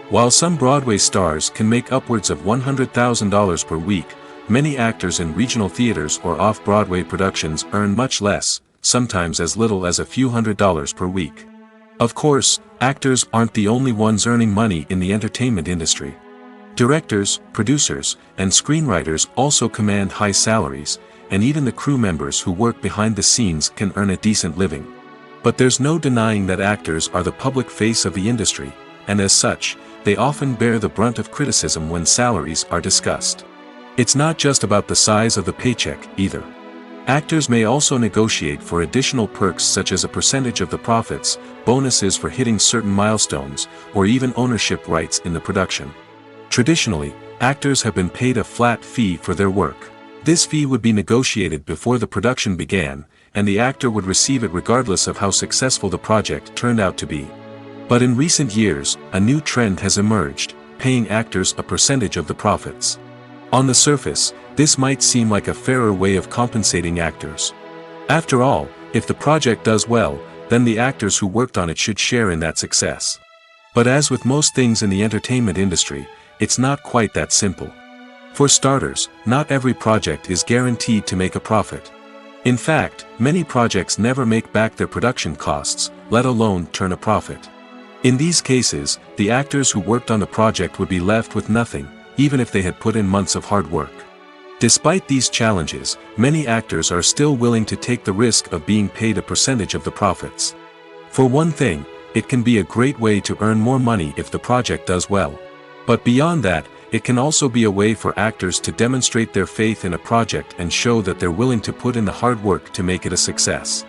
While some Broadway stars can make upwards of $100,000 per week, many actors in regional theaters or off-Broadway productions earn much less, sometimes as little as a few $100s per week. Of course, actors aren't the only ones earning money in the entertainment industry. Directors, producers, and screenwriters also command high salaries, and even the crew members who work behind the scenes can earn a decent living. But there's no denying that actors are the public face of the industry, and as such, they often bear the brunt of criticism when salaries are discussed. It's not just about the size of the paycheck, either. Actors may also negotiate for additional perks such as a percentage of the profits, bonuses for hitting certain milestones, or even ownership rights in the production. Traditionally, actors have been paid a flat fee for their work. This fee would be negotiated before the production began, and the actor would receive it regardless of how successful the project turned out to be. But in recent years, a new trend has emerged, paying actors a percentage of the profits. On the surface, this might seem like a fairer way of compensating actors. After all, if the project does well, then the actors who worked on it should share in that success. But as with most things in the entertainment industry, it's not quite that simple. For starters, not every project is guaranteed to make a profit. In fact, many projects never make back their production costs, let alone turn a profit. In these cases, the actors who worked on the project would be left with nothing, even if they had put in months of hard work. Despite these challenges, many actors are still willing to take the risk of being paid a percentage of the profits. For one thing, it can be a great way to earn more money if the project does well. But beyond that, it can also be a way for actors to demonstrate their faith in a project and show that they're willing to put in the hard work to make it a success.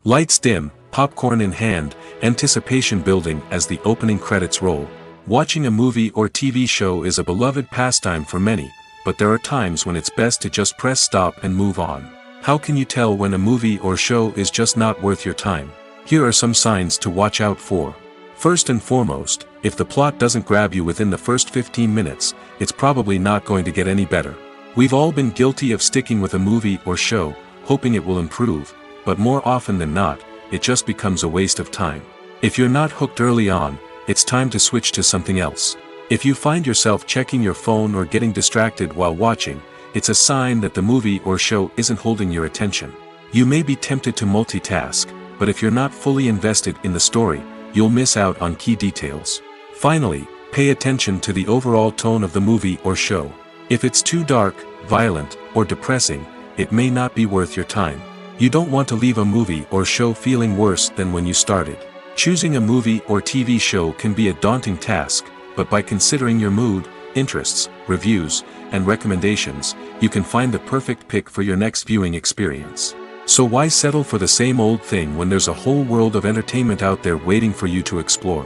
Lights dim, popcorn in hand, anticipation building as the opening credits roll. Watching a movie or TV show is a beloved pastime for many, but there are times when it's best to just press stop and move on. How can you tell when a movie or show is just not worth your time? Here are some signs to watch out for. First and foremost, if the plot doesn't grab you within the first 15 minutes, it's probably not going to get any better. We've all been guilty of sticking with a movie or show, hoping it will improve, but more often than not, it just becomes a waste of time. If you're not hooked early on, it's time to switch to something else. If you find yourself checking your phone or getting distracted while watching, it's a sign that the movie or show isn't holding your attention. You may be tempted to multitask, but if you're not fully invested in the story, you'll miss out on key details. Finally, pay attention to the overall tone of the movie or show. If it's too dark, violent, or depressing, it may not be worth your time. You don't want to leave a movie or show feeling worse than when you started. Choosing a movie or TV show can be a daunting task, but by considering your mood, interests, reviews, and recommendations, you can find the perfect pick for your next viewing experience. So why settle for the same old thing when there's a whole world of entertainment out there waiting for you to explore?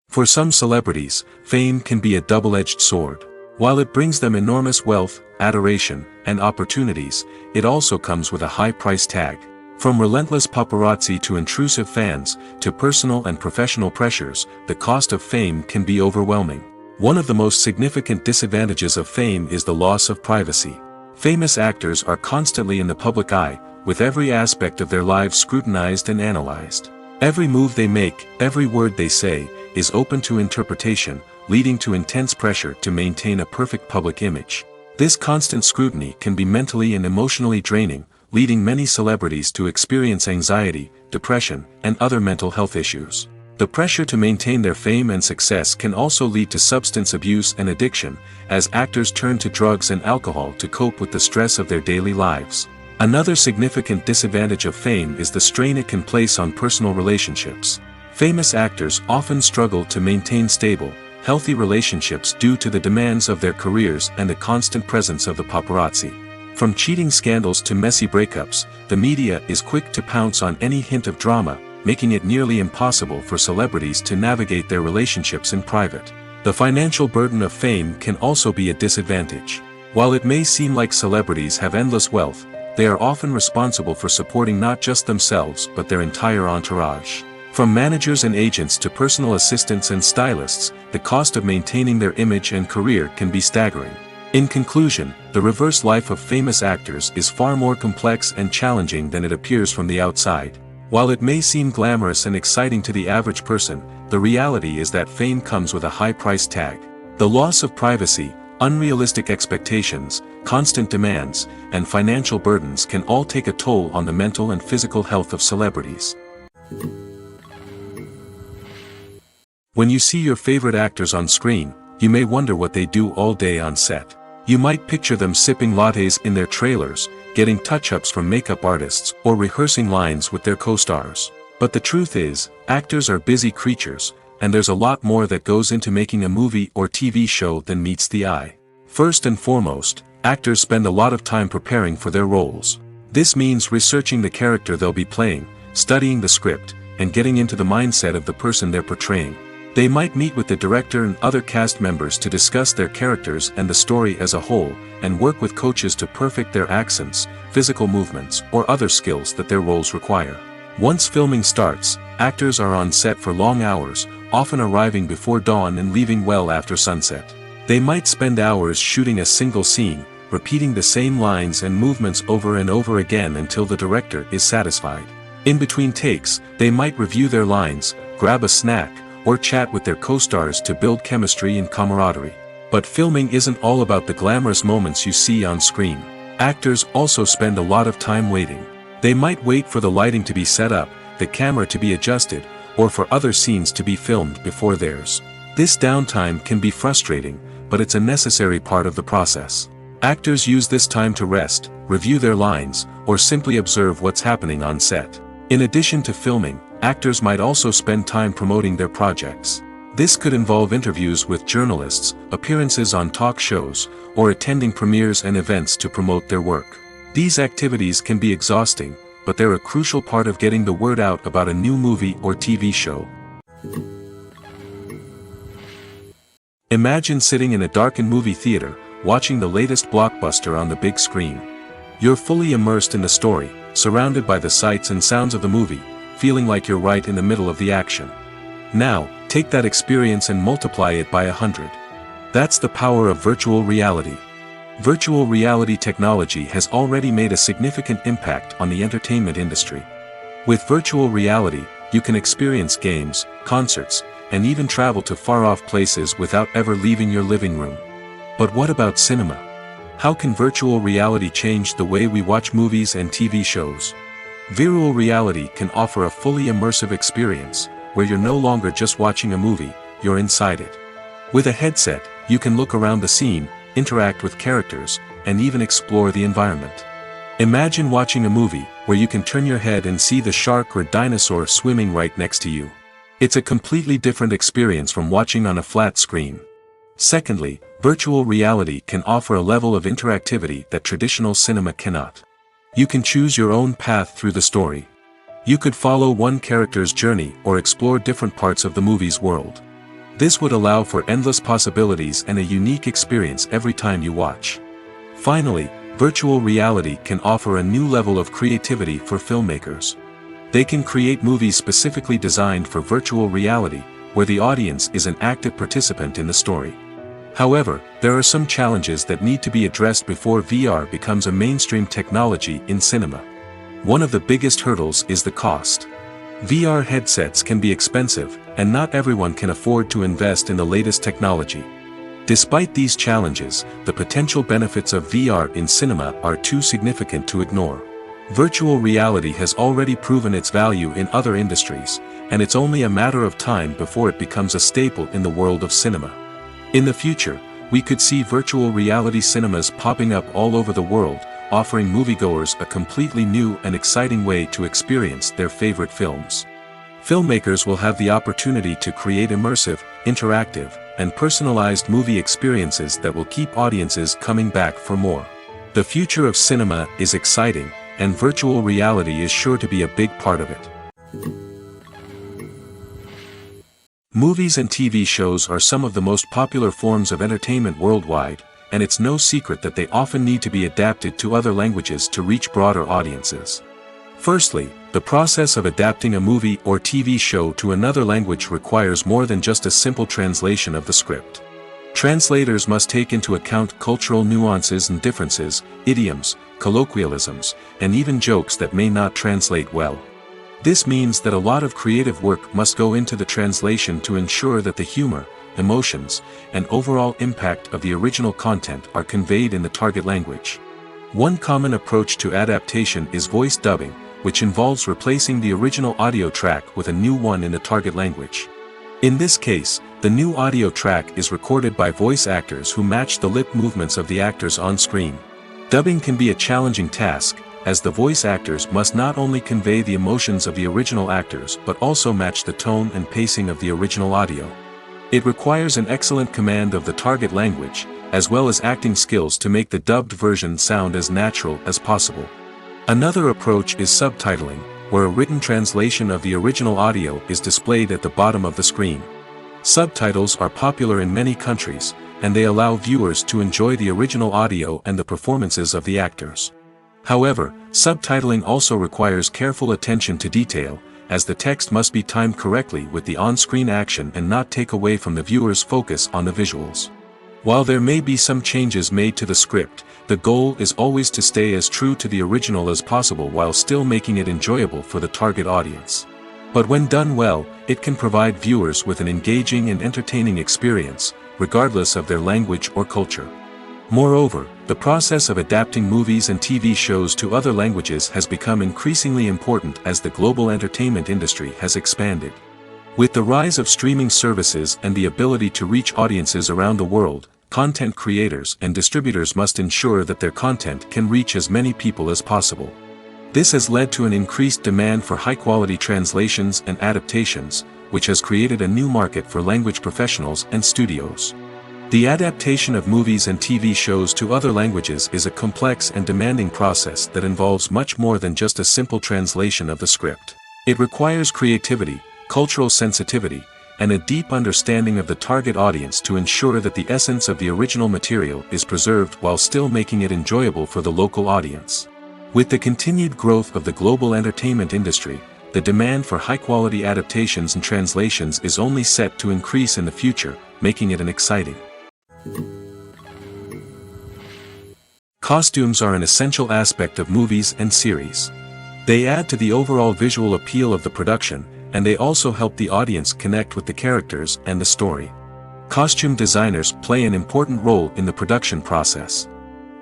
For some celebrities, fame can be a double-edged sword. While it brings them enormous wealth, adoration, and opportunities, it also comes with a high price tag. From relentless paparazzi to intrusive fans, to personal and professional pressures, the cost of fame can be overwhelming. One of the most significant disadvantages of fame is the loss of privacy. Famous actors are constantly in the public eye, with every aspect of their lives scrutinized and analyzed. Every move they make, every word they say, is open to interpretation, leading to intense pressure to maintain a perfect public image. This constant scrutiny can be mentally and emotionally draining, leading many celebrities to experience anxiety, depression, and other mental health issues. The pressure to maintain their fame and success can also lead to substance abuse and addiction, as actors turn to drugs and alcohol to cope with the stress of their daily lives. Another significant disadvantage of fame is the strain it can place on personal relationships. Famous actors often struggle to maintain stable, healthy relationships due to the demands of their careers and the constant presence of the paparazzi. From cheating scandals to messy breakups, the media is quick to pounce on any hint of drama, making it nearly impossible for celebrities to navigate their relationships in private. The financial burden of fame can also be a disadvantage. While it may seem like celebrities have endless wealth, they are often responsible for supporting not just themselves but their entire entourage. From managers and agents to personal assistants and stylists, the cost of maintaining their image and career can be staggering. In conclusion, the reverse life of famous actors is far more complex and challenging than it appears from the outside. While it may seem glamorous and exciting to the average person, the reality is that fame comes with a high price tag. The loss of privacy, unrealistic expectations, constant demands, and financial burdens can all take a toll on the mental and physical health of celebrities. When you see your favorite actors on screen, you may wonder what they do all day on set. You might picture them sipping lattes in their trailers, getting touch-ups from makeup artists, or rehearsing lines with their co-stars. But the truth is, actors are busy creatures, and there's a lot more that goes into making a movie or TV show than meets the eye. First and foremost, actors spend a lot of time preparing for their roles. This means researching the character they'll be playing, studying the script, and getting into the mindset of the person they're portraying. They might meet with the director and other cast members to discuss their characters and the story as a whole, and work with coaches to perfect their accents, physical movements, or other skills that their roles require. Once filming starts, actors are on set for long hours, often arriving before dawn and leaving well after sunset. They might spend hours shooting a single scene, repeating the same lines and movements over and over again until the director is satisfied. In between takes, they might review their lines, grab a snack, or chat with their co-stars to build chemistry and camaraderie. But filming isn't all about the glamorous moments you see on screen. Actors also spend a lot of time waiting. They might wait for the lighting to be set up, the camera to be adjusted, or for other scenes to be filmed before theirs. This downtime can be frustrating, but it's a necessary part of the process. Actors use this time to rest, review their lines, or simply observe what's happening on set. In addition to filming, actors might also spend time promoting their projects. This could involve interviews with journalists, appearances on talk shows, or attending premieres and events to promote their work. These activities can be exhausting, but they're a crucial part of getting the word out about a new movie or TV show. Imagine sitting in a darkened movie theater, watching the latest blockbuster on the big screen. You're fully immersed in the story, surrounded by the sights and sounds of the movie, feeling like you're right in the middle of the action. Now, take that experience and multiply it by 100. That's the power of virtual reality. Virtual reality technology has already made a significant impact on the entertainment industry. With virtual reality, you can experience games, concerts, and even travel to far-off places without ever leaving your living room. But what about cinema? How can virtual reality change the way we watch movies and TV shows? Virtual reality can offer a fully immersive experience, where you're no longer just watching a movie, you're inside it. With a headset, you can look around the scene, interact with characters, and even explore the environment. Imagine watching a movie where you can turn your head and see the shark or dinosaur swimming right next to you. It's a completely different experience from watching on a flat screen. Secondly, virtual reality can offer a level of interactivity that traditional cinema cannot. You can choose your own path through the story. You could follow one character's journey or explore different parts of the movie's world. This would allow for endless possibilities and a unique experience every time you watch. Finally, virtual reality can offer a new level of creativity for filmmakers. They can create movies specifically designed for virtual reality, where the audience is an active participant in the story. However, there are some challenges that need to be addressed before VR becomes a mainstream technology in cinema. One of the biggest hurdles is the cost. VR headsets can be expensive, and not everyone can afford to invest in the latest technology. Despite these challenges, the potential benefits of VR in cinema are too significant to ignore. Virtual reality has already proven its value in other industries, and it's only a matter of time before it becomes a staple in the world of cinema. In the future, we could see virtual reality cinemas popping up all over the world, offering moviegoers a completely new and exciting way to experience their favorite films. Filmmakers will have the opportunity to create immersive, interactive, and personalized movie experiences that will keep audiences coming back for more. The future of cinema is exciting, and virtual reality is sure to be a big part of it. Movies and TV shows are some of the most popular forms of entertainment worldwide, and it's no secret that they often need to be adapted to other languages to reach broader audiences. Firstly, the process of adapting a movie or TV show to another language requires more than just a simple translation of the script. Translators must take into account cultural nuances and differences, idioms, colloquialisms, and even jokes that may not translate well. This means that a lot of creative work must go into the translation to ensure that the humor, emotions, and overall impact of the original content are conveyed in the target language. One common approach to adaptation is voice dubbing, which involves replacing the original audio track with a new one in the target language. In this case, the new audio track is recorded by voice actors who match the lip movements of the actors on screen. Dubbing can be a challenging task, as the voice actors must not only convey the emotions of the original actors but also match the tone and pacing of the original audio. It requires an excellent command of the target language, as well as acting skills to make the dubbed version sound as natural as possible. Another approach is subtitling, where a written translation of the original audio is displayed at the bottom of the screen. Subtitles are popular in many countries, and they allow viewers to enjoy the original audio and the performances of the actors. However, subtitling also requires careful attention to detail, as the text must be timed correctly with the on-screen action and not take away from the viewer's focus on the visuals. While there may be some changes made to the script, the goal is always to stay as true to the original as possible while still making it enjoyable for the target audience. But when done well, it can provide viewers with an engaging and entertaining experience, regardless of their language or culture. Moreover, the process of adapting movies and TV shows to other languages has become increasingly important as the global entertainment industry has expanded. With the rise of streaming services and the ability to reach audiences around the world, content creators and distributors must ensure that their content can reach as many people as possible. This has led to an increased demand for high-quality translations and adaptations, which has created a new market for language professionals and studios. The adaptation of movies and TV shows to other languages is a complex and demanding process that involves much more than just a simple translation of the script. It requires creativity, cultural sensitivity, and a deep understanding of the target audience to ensure that the essence of the original material is preserved while still making it enjoyable for the local audience. With the continued growth of the global entertainment industry, the demand for high-quality adaptations and translations is only set to increase in the future, making it an exciting. Costumes are an essential aspect of movies and series. They add to the overall visual appeal of the production, and they also help the audience connect with the characters and the story. Costume designers play an important role in the production process.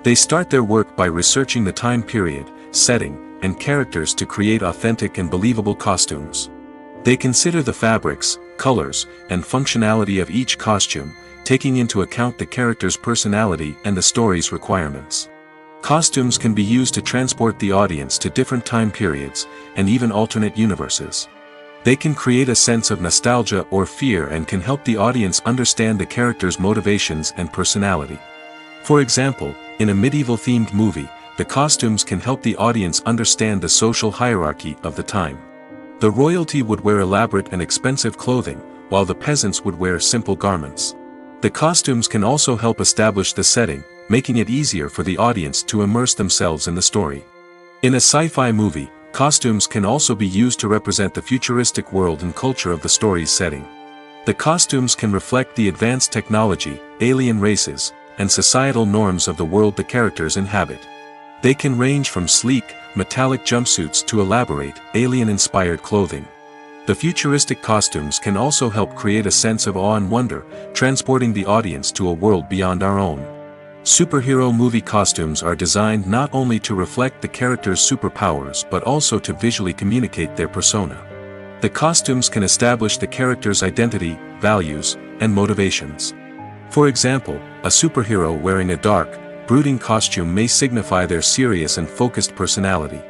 They start their work by researching the time period, setting, and characters to create authentic and believable costumes. They consider the fabrics, colors, and functionality of each costume, taking into account the character's personality and the story's requirements. Costumes can be used to transport the audience to different time periods, and even alternate universes. They can create a sense of nostalgia or fear and can help the audience understand the character's motivations and personality. For example, in a medieval-themed movie, the costumes can help the audience understand the social hierarchy of the time. The royalty would wear elaborate and expensive clothing, while the peasants would wear simple garments. The costumes can also help establish the setting, making it easier for the audience to immerse themselves in the story. In a sci-fi movie, costumes can also be used to represent the futuristic world and culture of the story's setting. The costumes can reflect the advanced technology, alien races, and societal norms of the world the characters inhabit. They can range from sleek, metallic jumpsuits to elaborate, alien-inspired clothing. The futuristic costumes can also help create a sense of awe and wonder, transporting the audience to a world beyond our own. Superhero movie costumes are designed not only to reflect the character's superpowers but also to visually communicate their persona. The costumes can establish the character's identity, values, and motivations. For example, a superhero wearing a dark, brooding costume may signify their serious and focused personality.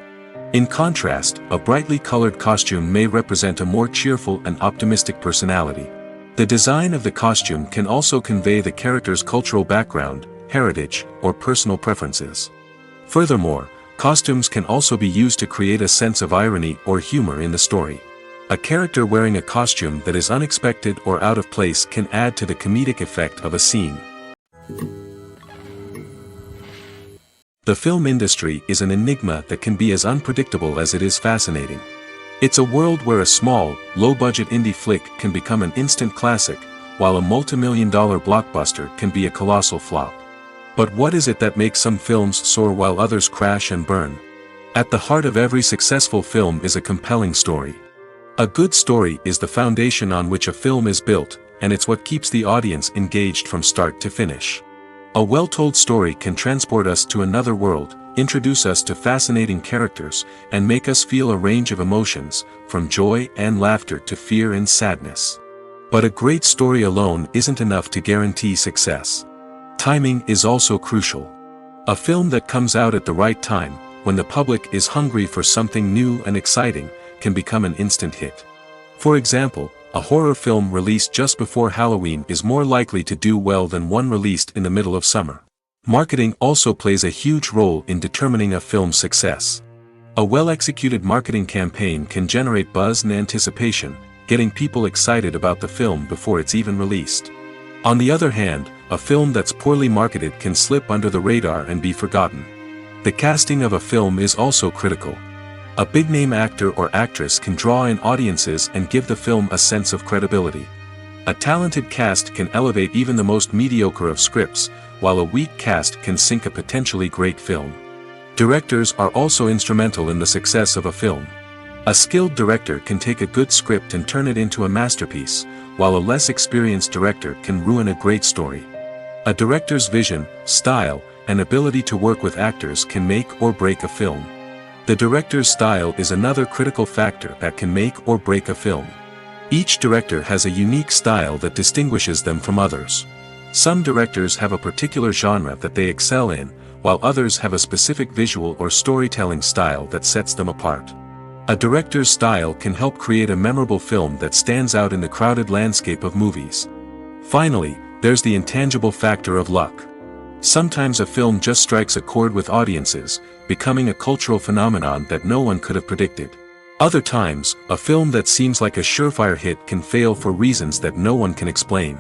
In contrast, a brightly colored costume may represent a more cheerful and optimistic personality. The design of the costume can also convey the character's cultural background, heritage, or personal preferences. Furthermore, costumes can also be used to create a sense of irony or humor in the story. A character wearing a costume that is unexpected or out of place can add to the comedic effect of a scene. The film industry is an enigma that can be as unpredictable as it is fascinating. It's a world where a small, low-budget indie flick can become an instant classic, while a multi-million-dollar blockbuster can be a colossal flop. But what is it that makes some films soar while others crash and burn? At the heart of every successful film is a compelling story. A good story is the foundation on which a film is built, and it's what keeps the audience engaged from start to finish. A well-told story can transport us to another world, introduce us to fascinating characters, and make us feel a range of emotions, from joy and laughter to fear and sadness. But a great story alone isn't enough to guarantee success. Timing is also crucial. A film that comes out at the right time, when the public is hungry for something new and exciting, can become an instant hit. For example, a horror film released just before Halloween is more likely to do well than one released in the middle of summer. Marketing also plays a huge role in determining a film's success. A well-executed marketing campaign can generate buzz and anticipation, getting people excited about the film before it's even released. On the other hand, a film that's poorly marketed can slip under the radar and be forgotten. The casting of a film is also critical. A big-name actor or actress can draw in audiences and give the film a sense of credibility. A talented cast can elevate even the most mediocre of scripts, while a weak cast can sink a potentially great film. Directors are also instrumental in the success of a film. A skilled director can take a good script and turn it into a masterpiece, while a less experienced director can ruin a great story. A director's vision, style, and ability to work with actors can make or break a film. The director's style is another critical factor that can make or break a film. Each director has a unique style that distinguishes them from others. Some directors have a particular genre that they excel in, while others have a specific visual or storytelling style that sets them apart. A director's style can help create a memorable film that stands out in the crowded landscape of movies. Finally, there's the intangible factor of luck. Sometimes a film just strikes a chord with audiences, becoming a cultural phenomenon that no one could have predicted. Other times, a film that seems like a surefire hit can fail for reasons that no one can explain.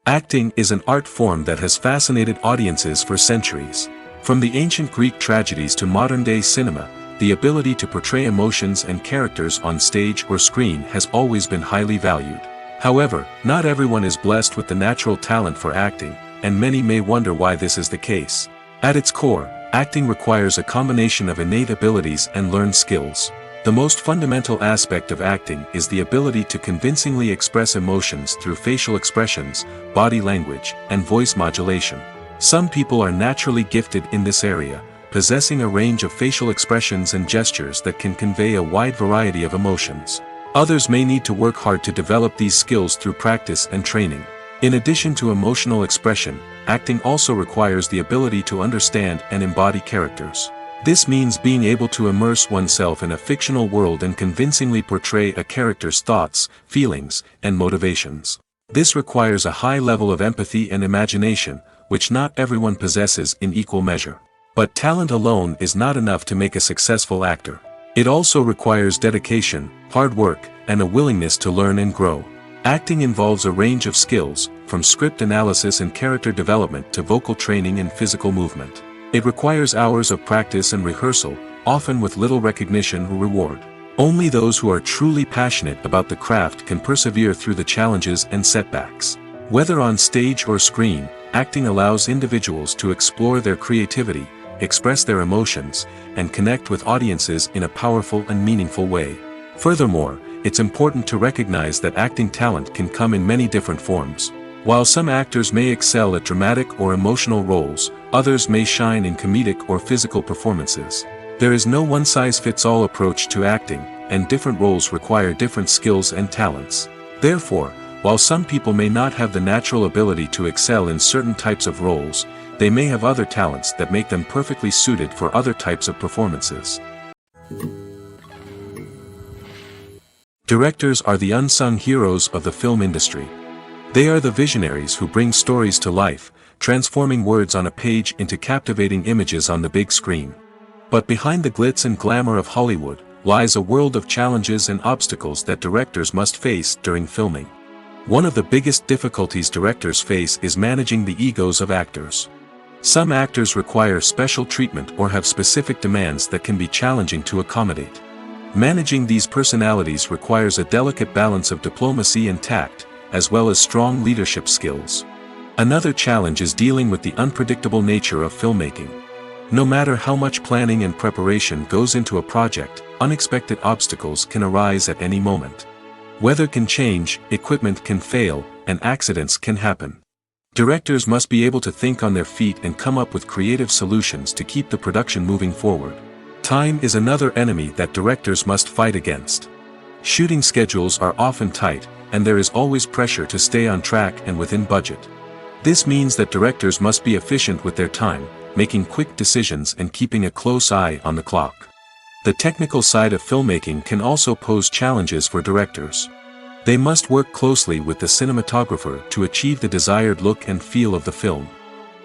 Acting is an art form that has fascinated audiences for centuries. From the ancient Greek tragedies to modern-day cinema, the ability to portray emotions and characters on stage or screen has always been highly valued. However, not everyone is blessed with the natural talent for acting, and many may wonder why this is the case. At its core, acting requires a combination of innate abilities and learned skills. The most fundamental aspect of acting is the ability to convincingly express emotions through facial expressions, body language, and voice modulation. Some people are naturally gifted in this area, possessing a range of facial expressions and gestures that can convey a wide variety of emotions. Others may need to work hard to develop these skills through practice and training. In addition to emotional expression, acting also requires the ability to understand and embody characters. This means being able to immerse oneself in a fictional world and convincingly portray a character's thoughts, feelings, and motivations. This requires a high level of empathy and imagination, which not everyone possesses in equal measure. But talent alone is not enough to make a successful actor. It also requires dedication, hard work, and a willingness to learn and grow. Acting involves a range of skills, from script analysis and character development to vocal training and physical movement. It requires hours of practice and rehearsal, often with little recognition or reward. Only those who are truly passionate about the craft can persevere through the challenges and setbacks. Whether on stage or screen, acting allows individuals to explore their creativity, express their emotions, and connect with audiences in a powerful and meaningful way. Furthermore, it's important to recognize that acting talent can come in many different forms. While some actors may excel at dramatic or emotional roles, others may shine in comedic or physical performances. There is no one-size-fits-all approach to acting, and different roles require different skills and talents. Therefore, while some people may not have the natural ability to excel in certain types of roles, they may have other talents that make them perfectly suited for other types of performances. Directors are the unsung heroes of the film industry. They are the visionaries who bring stories to life, transforming words on a page into captivating images on the big screen. But behind the glitz and glamour of Hollywood, lies a world of challenges and obstacles that directors must face during filming. One of the biggest difficulties directors face is managing the egos of actors. Some actors require special treatment or have specific demands that can be challenging to accommodate. Managing these personalities requires a delicate balance of diplomacy and tact, as well as strong leadership skills. Another challenge is dealing with the unpredictable nature of filmmaking. No matter how much planning and preparation goes into a project, unexpected obstacles can arise at any moment. Weather can change, equipment can fail, and accidents can happen. Directors must be able to think on their feet and come up with creative solutions to keep the production moving forward. Time is another enemy that directors must fight against. Shooting schedules are often tight, and there is always pressure to stay on track and within budget. This means that directors must be efficient with their time, making quick decisions and keeping a close eye on the clock. The technical side of filmmaking can also pose challenges for directors. They must work closely with the cinematographer to achieve the desired look and feel of the film.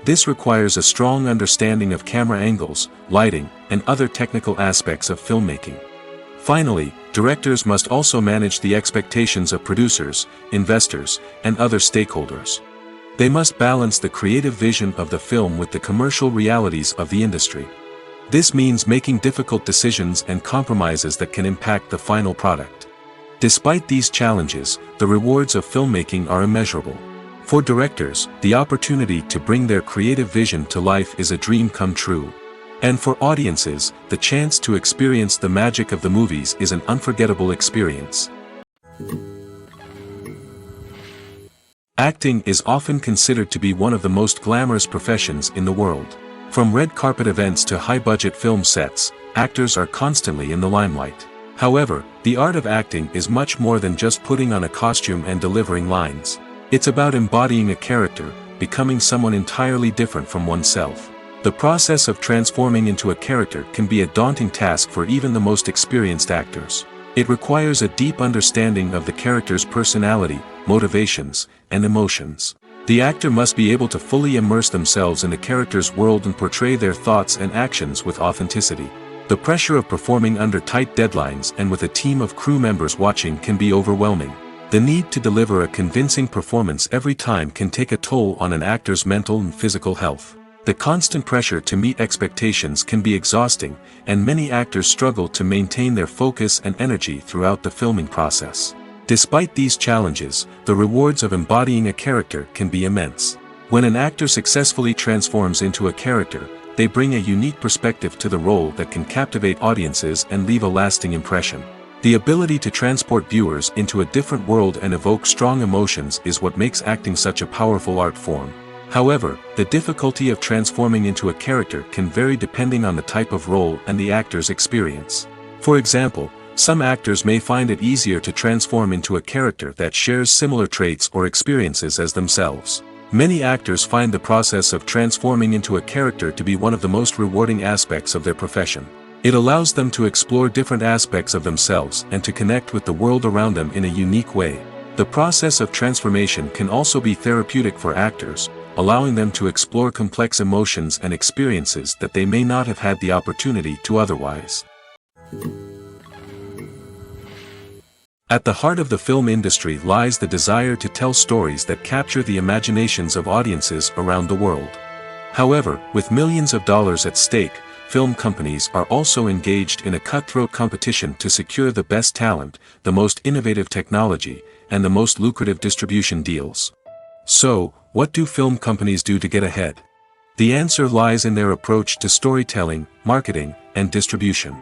This requires a strong understanding of camera angles, lighting, and other technical aspects of filmmaking. Finally, directors must also manage the expectations of producers, investors, and other stakeholders. They must balance the creative vision of the film with the commercial realities of the industry. This means making difficult decisions and compromises that can impact the final product. Despite these challenges, the rewards of filmmaking are immeasurable. For directors, the opportunity to bring their creative vision to life is a dream come true. And for audiences, the chance to experience the magic of the movies is an unforgettable experience. Acting is often considered to be one of the most glamorous professions in the world. From red carpet events to high-budget film sets, actors are constantly in the limelight. However, the art of acting is much more than just putting on a costume and delivering lines. It's about embodying a character, becoming someone entirely different from oneself. The process of transforming into a character can be a daunting task for even the most experienced actors. It requires a deep understanding of the character's personality, motivations, and emotions. The actor must be able to fully immerse themselves in the character's world and portray their thoughts and actions with authenticity. The pressure of performing under tight deadlines and with a team of crew members watching can be overwhelming. The need to deliver a convincing performance every time can take a toll on an actor's mental and physical health. The constant pressure to meet expectations can be exhausting, and many actors struggle to maintain their focus and energy throughout the filming process. Despite these challenges, the rewards of embodying a character can be immense. When an actor successfully transforms into a character, they bring a unique perspective to the role that can captivate audiences and leave a lasting impression. The ability to transport viewers into a different world and evoke strong emotions is what makes acting such a powerful art form. However, the difficulty of transforming into a character can vary depending on the type of role and the actor's experience. For example, some actors may find it easier to transform into a character that shares similar traits or experiences as themselves. Many actors find the process of transforming into a character to be one of the most rewarding aspects of their profession. It allows them to explore different aspects of themselves and to connect with the world around them in a unique way. The process of transformation can also be therapeutic for actors, allowing them to explore complex emotions and experiences that they may not have had the opportunity to otherwise. At the heart of the film industry lies the desire to tell stories that capture the imaginations of audiences around the world. However, with millions of dollars at stake, film companies are also engaged in a cutthroat competition to secure the best talent, the most innovative technology, and the most lucrative distribution deals. So, what do film companies do to get ahead? The answer lies in their approach to storytelling, marketing, and distribution.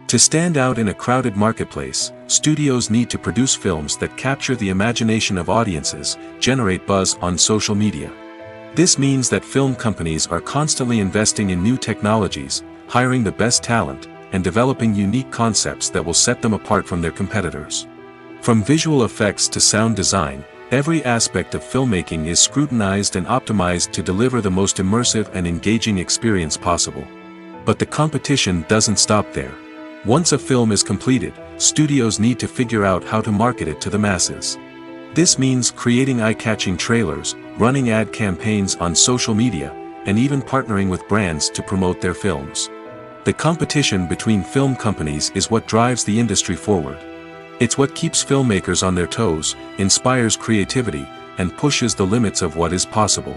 To stand out in a crowded marketplace, studios need to produce films that capture the imagination of audiences, generate buzz on social media. This means that film companies are constantly investing in new technologies, hiring the best talent, and developing unique concepts that will set them apart from their competitors. From visual effects to sound design, every aspect of filmmaking is scrutinized and optimized to deliver the most immersive and engaging experience possible. But the competition doesn't stop there. Once a film is completed, studios need to figure out how to market it to the masses. This means creating eye-catching trailers, running ad campaigns on social media, and even partnering with brands to promote their films. The competition between film companies is what drives the industry forward. It's what keeps filmmakers on their toes, inspires creativity, and pushes the limits of what is possible.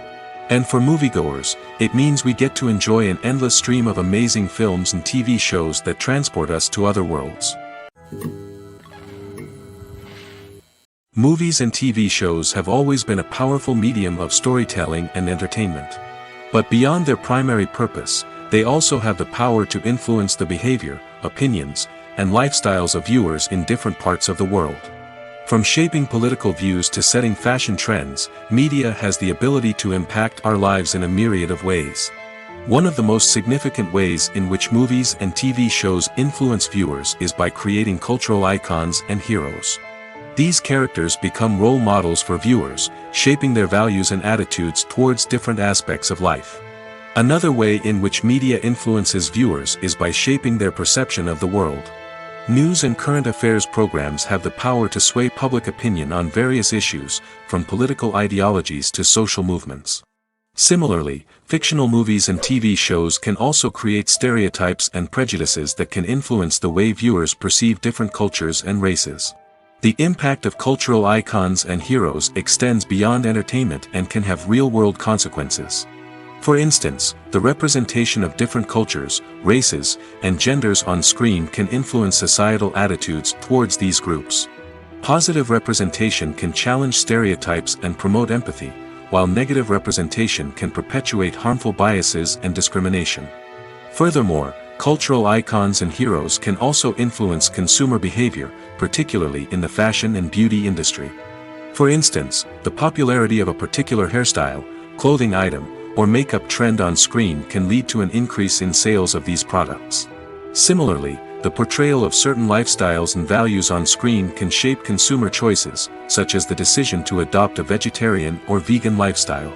And for moviegoers, it means we get to enjoy an endless stream of amazing films and TV shows that transport us to other worlds. Movies and TV shows have always been a powerful medium of storytelling and entertainment. But beyond their primary purpose, they also have the power to influence the behavior, opinions, and lifestyles of viewers in different parts of the world. From shaping political views to setting fashion trends, media has the ability to impact our lives in a myriad of ways. One of the most significant ways in which movies and TV shows influence viewers is by creating cultural icons and heroes. These characters become role models for viewers, shaping their values and attitudes towards different aspects of life. Another way in which media influences viewers is by shaping their perception of the world. News and current affairs programs have the power to sway public opinion on various issues, from political ideologies to social movements. Similarly, fictional movies and TV shows can also create stereotypes and prejudices that can influence the way viewers perceive different cultures and races. The impact of cultural icons and heroes extends beyond entertainment and can have real-world consequences. For instance, the representation of different cultures, races, and genders on screen can influence societal attitudes towards these groups. Positive representation can challenge stereotypes and promote empathy, while negative representation can perpetuate harmful biases and discrimination. Furthermore, cultural icons and heroes can also influence consumer behavior, particularly in the fashion and beauty industry. For instance, the popularity of a particular hairstyle, clothing item, or makeup trend on screen can lead to an increase in sales of these products. Similarly, the portrayal of certain lifestyles and values on screen can shape consumer choices, such as the decision to adopt a vegetarian or vegan lifestyle.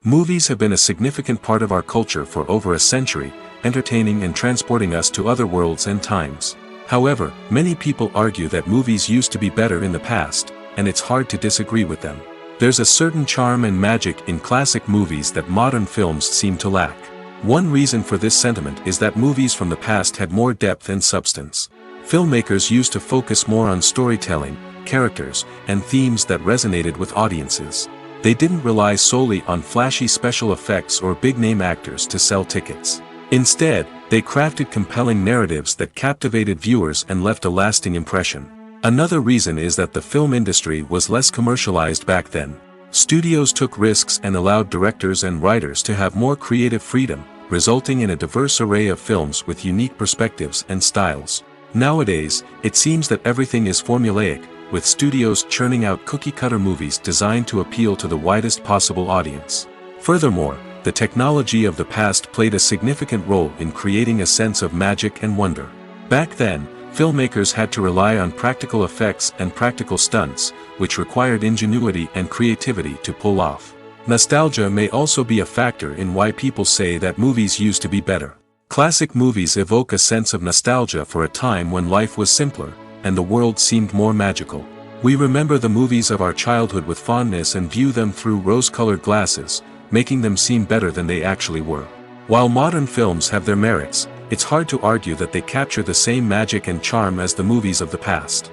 Movies have been a significant part of our culture for over a century, entertaining and transporting us to other worlds and times. However, many people argue that movies used to be better in the past, and it's hard to disagree with them. There's a certain charm and magic in classic movies that modern films seem to lack. One reason for this sentiment is that movies from the past had more depth and substance. Filmmakers used to focus more on storytelling, characters, and themes that resonated with audiences. They didn't rely solely on flashy special effects or big-name actors to sell tickets. Instead, they crafted compelling narratives that captivated viewers and left a lasting impression. Another reason is that the film industry was less commercialized back then. Studios took risks and allowed directors and writers to have more creative freedom, resulting in a diverse array of films with unique perspectives and styles. Nowadays, it seems that everything is formulaic, with studios churning out cookie-cutter movies designed to appeal to the widest possible audience. Furthermore, the technology of the past played a significant role in creating a sense of magic and wonder. Back then, filmmakers had to rely on practical effects and practical stunts, which required ingenuity and creativity to pull off. Nostalgia may also be a factor in why people say that movies used to be better. Classic movies evoke a sense of nostalgia for a time when life was simpler, and the world seemed more magical. We remember the movies of our childhood with fondness and view them through rose-colored glasses, making them seem better than they actually were. While modern films have their merits, it's hard to argue that they capture the same magic and charm as the movies of the past.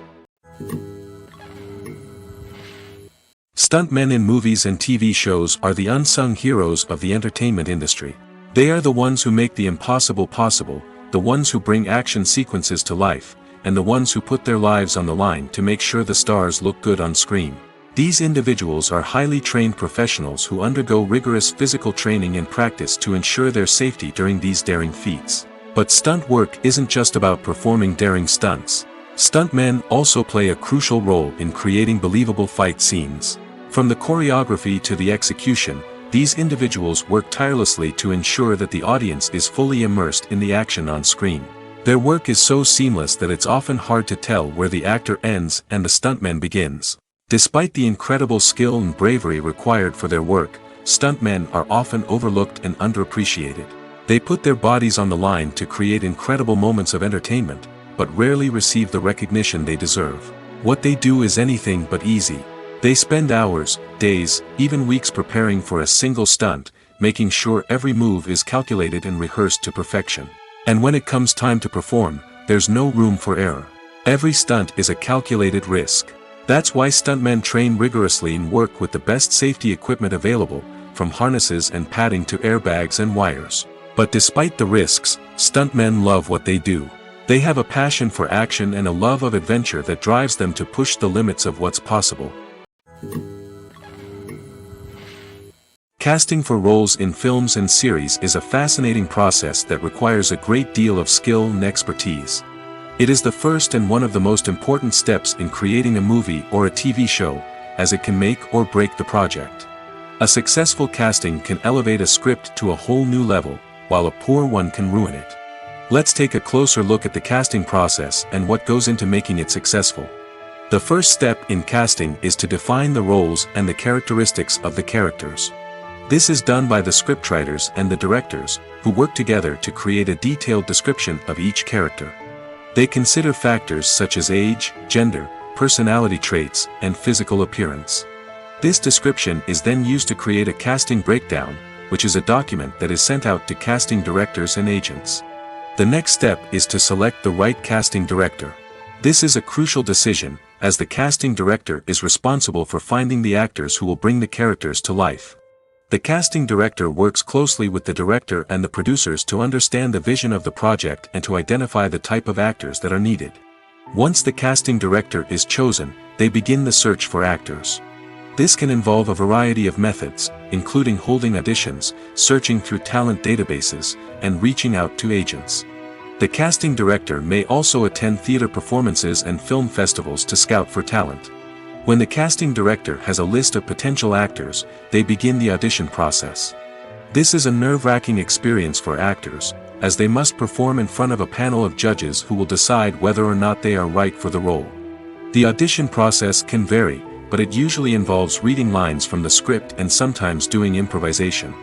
Stuntmen in movies and TV shows are the unsung heroes of the entertainment industry. They are the ones who make the impossible possible, the ones who bring action sequences to life, and the ones who put their lives on the line to make sure the stars look good on screen. These individuals are highly trained professionals who undergo rigorous physical training and practice to ensure their safety during these daring feats. But stunt work isn't just about performing daring stunts. Stuntmen also play a crucial role in creating believable fight scenes. From the choreography to the execution, these individuals work tirelessly to ensure that the audience is fully immersed in the action on screen. Their work is so seamless that it's often hard to tell where the actor ends and the stuntman begins. Despite the incredible skill and bravery required for their work, stuntmen are often overlooked and underappreciated. They put their bodies on the line to create incredible moments of entertainment, but rarely receive the recognition they deserve. What they do is anything but easy. They spend hours, days, even weeks preparing for a single stunt, making sure every move is calculated and rehearsed to perfection. And when it comes time to perform, there's no room for error. Every stunt is a calculated risk. That's why stuntmen train rigorously and work with the best safety equipment available, from harnesses and padding to airbags and wires. But despite the risks, stuntmen love what they do. They have a passion for action and a love of adventure that drives them to push the limits of what's possible. Casting for roles in films and series is a fascinating process that requires a great deal of skill and expertise. It is the first and one of the most important steps in creating a movie or a TV show, as it can make or break the project. A successful casting can elevate a script to a whole new level, while a poor one can ruin it. Let's take a closer look at the casting process and what goes into making it successful. The first step in casting is to define the roles and the characteristics of the characters. This is done by the scriptwriters and the directors, who work together to create a detailed description of each character. They consider factors such as age, gender, personality traits, and physical appearance. This description is then used to create a casting breakdown, which is a document that is sent out to casting directors and agents. The next step is to select the right casting director. This is a crucial decision, as the casting director is responsible for finding the actors who will bring the characters to life. The casting director works closely with the director and the producers to understand the vision of the project and to identify the type of actors that are needed. Once the casting director is chosen, they begin the search for actors. This can involve a variety of methods, including holding auditions, searching through talent databases, and reaching out to agents. The casting director may also attend theater performances and film festivals to scout for talent. When the casting director has a list of potential actors, they begin the audition process. This is a nerve-wracking experience for actors, as they must perform in front of a panel of judges who will decide whether or not they are right for the role. The audition process can vary, but it usually involves reading lines from the script and sometimes doing improvisation.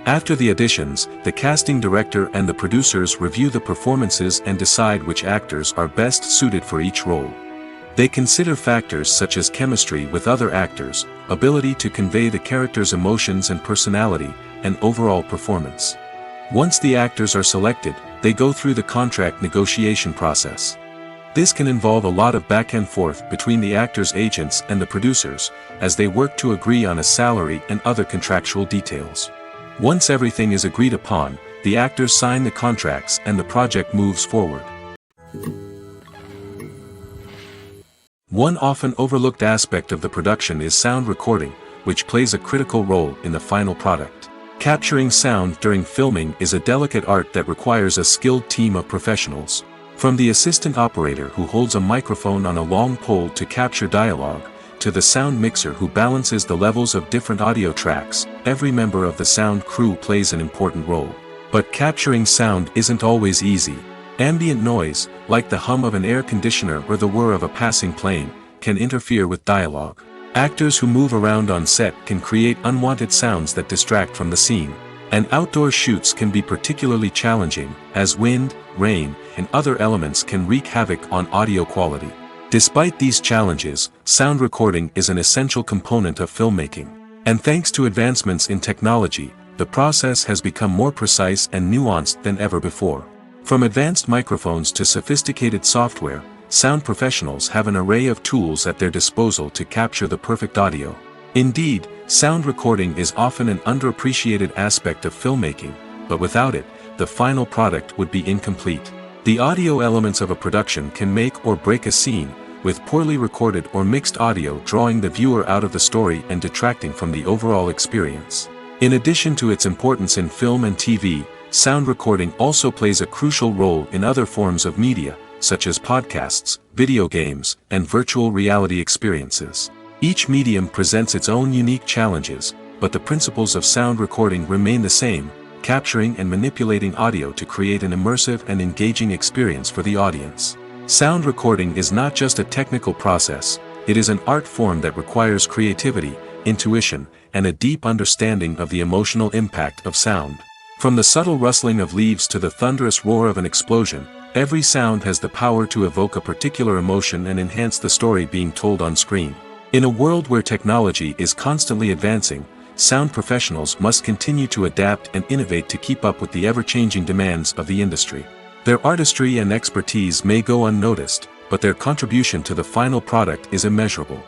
After the auditions, the casting director and the producers review the performances and decide which actors are best suited for each role. They consider factors such as chemistry with other actors, ability to convey the character's emotions and personality, and overall performance. Once the actors are selected, they go through the contract negotiation process. This can involve a lot of back and forth between the actors' agents and the producers, as they work to agree on a salary and other contractual details. Once everything is agreed upon, the actors sign the contracts and the project moves forward. One often overlooked aspect of the production is sound recording, which plays a critical role in the final product. Capturing sound during filming is a delicate art that requires a skilled team of professionals. From the assistant operator who holds a microphone on a long pole to capture dialogue, to the sound mixer who balances the levels of different audio tracks, every member of the sound crew plays an important role. But capturing sound isn't always easy. Ambient noise, like the hum of an air conditioner or the whir of a passing plane, can interfere with dialogue. Actors who move around on set can create unwanted sounds that distract from the scene. And outdoor shoots can be particularly challenging, as wind, rain, and other elements can wreak havoc on audio quality. Despite these challenges, sound recording is an essential component of filmmaking. And thanks to advancements in technology, the process has become more precise and nuanced than ever before. From advanced microphones to sophisticated software, sound professionals have an array of tools at their disposal to capture the perfect audio. Indeed, sound recording is often an underappreciated aspect of filmmaking, but without it, the final product would be incomplete. The audio elements of a production can make or break a scene, with poorly recorded or mixed audio drawing the viewer out of the story and detracting from the overall experience. In addition to its importance in film and TV, sound recording also plays a crucial role in other forms of media, such as podcasts, video games, and virtual reality experiences. Each medium presents its own unique challenges, but the principles of sound recording remain the same, capturing and manipulating audio to create an immersive and engaging experience for the audience. Sound recording is not just a technical process, it is an art form that requires creativity, intuition, and a deep understanding of the emotional impact of sound. From the subtle rustling of leaves to the thunderous roar of an explosion, every sound has the power to evoke a particular emotion and enhance the story being told on screen. In a world where technology is constantly advancing, sound professionals must continue to adapt and innovate to keep up with the ever-changing demands of the industry. Their artistry and expertise may go unnoticed, but their contribution to the final product is immeasurable.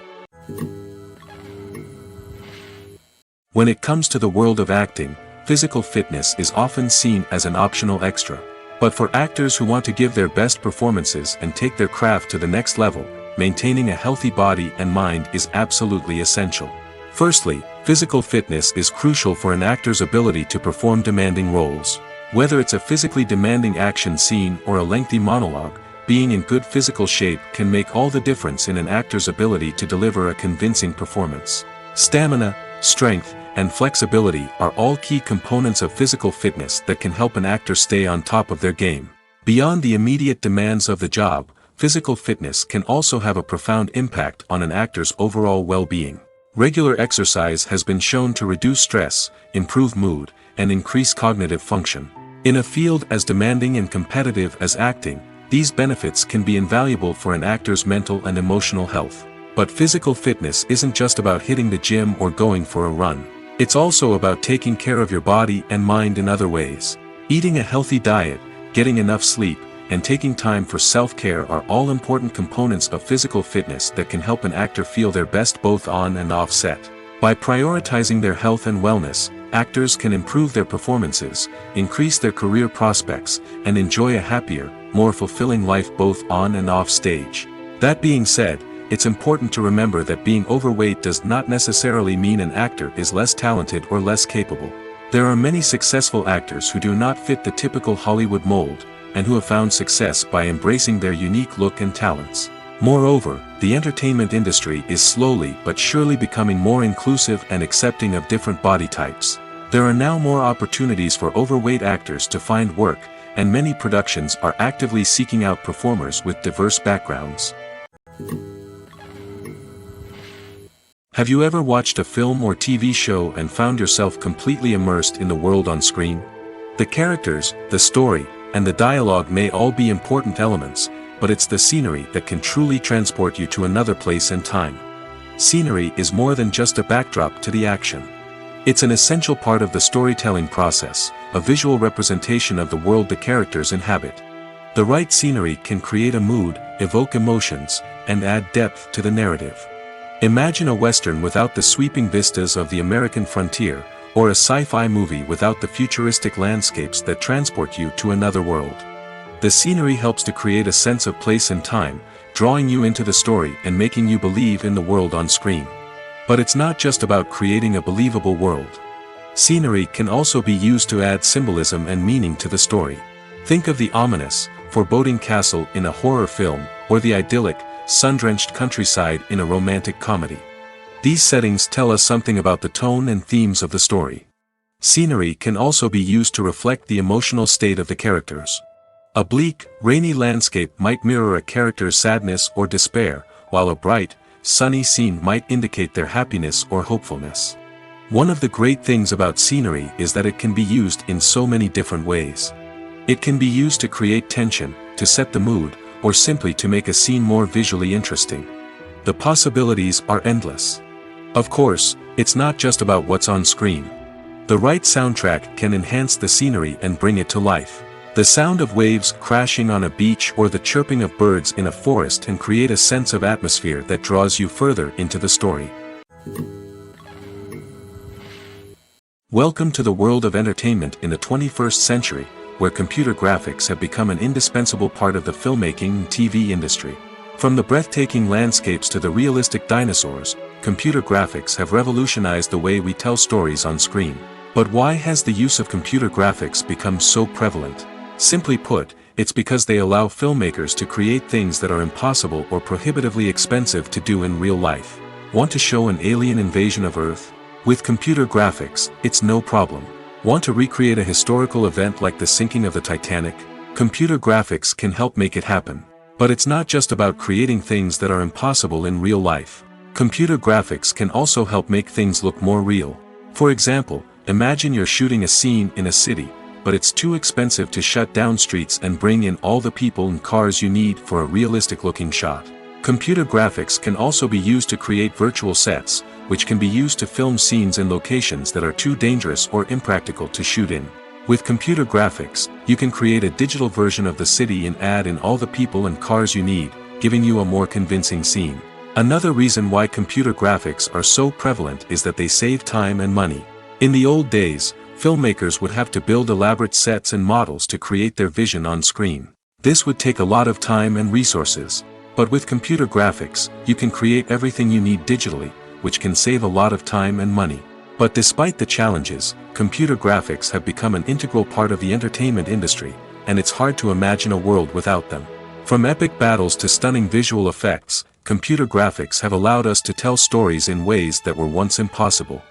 When it comes to the world of acting, physical fitness is often seen as an optional extra. But for actors who want to give their best performances and take their craft to the next level, maintaining a healthy body and mind is absolutely essential. Firstly, physical fitness is crucial for an actor's ability to perform demanding roles. Whether it's a physically demanding action scene or a lengthy monologue, being in good physical shape can make all the difference in an actor's ability to deliver a convincing performance. Stamina, strength, and flexibility are all key components of physical fitness that can help an actor stay on top of their game. Beyond the immediate demands of the job, physical fitness can also have a profound impact on an actor's overall well-being. Regular exercise has been shown to reduce stress, improve mood, and increase cognitive function. In a field as demanding and competitive as acting, these benefits can be invaluable for an actor's mental and emotional health. But physical fitness isn't just about hitting the gym or going for a run. It's also about taking care of your body and mind in other ways. Eating a healthy diet, getting enough sleep, and taking time for self-care are all important components of physical fitness that can help an actor feel their best both on and off set. By prioritizing their health and wellness, actors can improve their performances, increase their career prospects, and enjoy a happier, more fulfilling life both on and off stage. That being said, it's important to remember that being overweight does not necessarily mean an actor is less talented or less capable. There are many successful actors who do not fit the typical Hollywood mold, and who have found success by embracing their unique look and talents. Moreover, the entertainment industry is slowly but surely becoming more inclusive and accepting of different body types. There are now more opportunities for overweight actors to find work, and many productions are actively seeking out performers with diverse backgrounds. Have you ever watched a film or TV show and found yourself completely immersed in the world on screen? The characters, the story, and the dialogue may all be important elements, but it's the scenery that can truly transport you to another place and time. Scenery is more than just a backdrop to the action. It's an essential part of the storytelling process, a visual representation of the world the characters inhabit. The right scenery can create a mood, evoke emotions, and add depth to the narrative. Imagine a Western without the sweeping vistas of the American frontier, or a sci-fi movie without the futuristic landscapes that transport you to another world. The scenery helps to create a sense of place and time, drawing you into the story and making you believe in the world on screen. But it's not just about creating a believable world. Scenery can also be used to add symbolism and meaning to the story. Think of the ominous, foreboding castle in a horror film, or the idyllic, sun-drenched countryside in a romantic comedy. These settings tell us something about the tone and themes of the story. Scenery can also be used to reflect the emotional state of the characters. A bleak, rainy landscape might mirror a character's sadness or despair, while a bright, sunny scene might indicate their happiness or hopefulness. One of the great things about scenery is that it can be used in so many different ways. It can be used to create tension, to set the mood, or simply to make a scene more visually interesting. The possibilities are endless. Of course, it's not just about what's on screen. The right soundtrack can enhance the scenery and bring it to life. The sound of waves crashing on a beach or the chirping of birds in a forest can create a sense of atmosphere that draws you further into the story. Welcome to the world of entertainment in the 21st century, where computer graphics have become an indispensable part of the filmmaking and TV industry. From the breathtaking landscapes to the realistic dinosaurs, computer graphics have revolutionized the way we tell stories on screen. But why has the use of computer graphics become so prevalent? Simply put, it's because they allow filmmakers to create things that are impossible or prohibitively expensive to do in real life. Want to show an alien invasion of Earth? With computer graphics, it's no problem. Want to recreate a historical event like the sinking of the Titanic? Computer graphics can help make it happen. But it's not just about creating things that are impossible in real life. Computer graphics can also help make things look more real. For example, imagine you're shooting a scene in a city, but it's too expensive to shut down streets and bring in all the people and cars you need for a realistic-looking shot. Computer graphics can also be used to create virtual sets, which can be used to film scenes in locations that are too dangerous or impractical to shoot in. With computer graphics, you can create a digital version of the city and add in all the people and cars you need, giving you a more convincing scene. Another reason why computer graphics are so prevalent is that they save time and money. In the old days, Filmmakers would have to build elaborate sets and models to create their vision on screen. This would take a lot of time and resources. But with computer graphics, you can create everything you need digitally, which can save a lot of time and money. But despite the challenges, computer graphics have become an integral part of the entertainment industry, and it's hard to imagine a world without them. From epic battles to stunning visual effects, computer graphics have allowed us to tell stories in ways that were once impossible.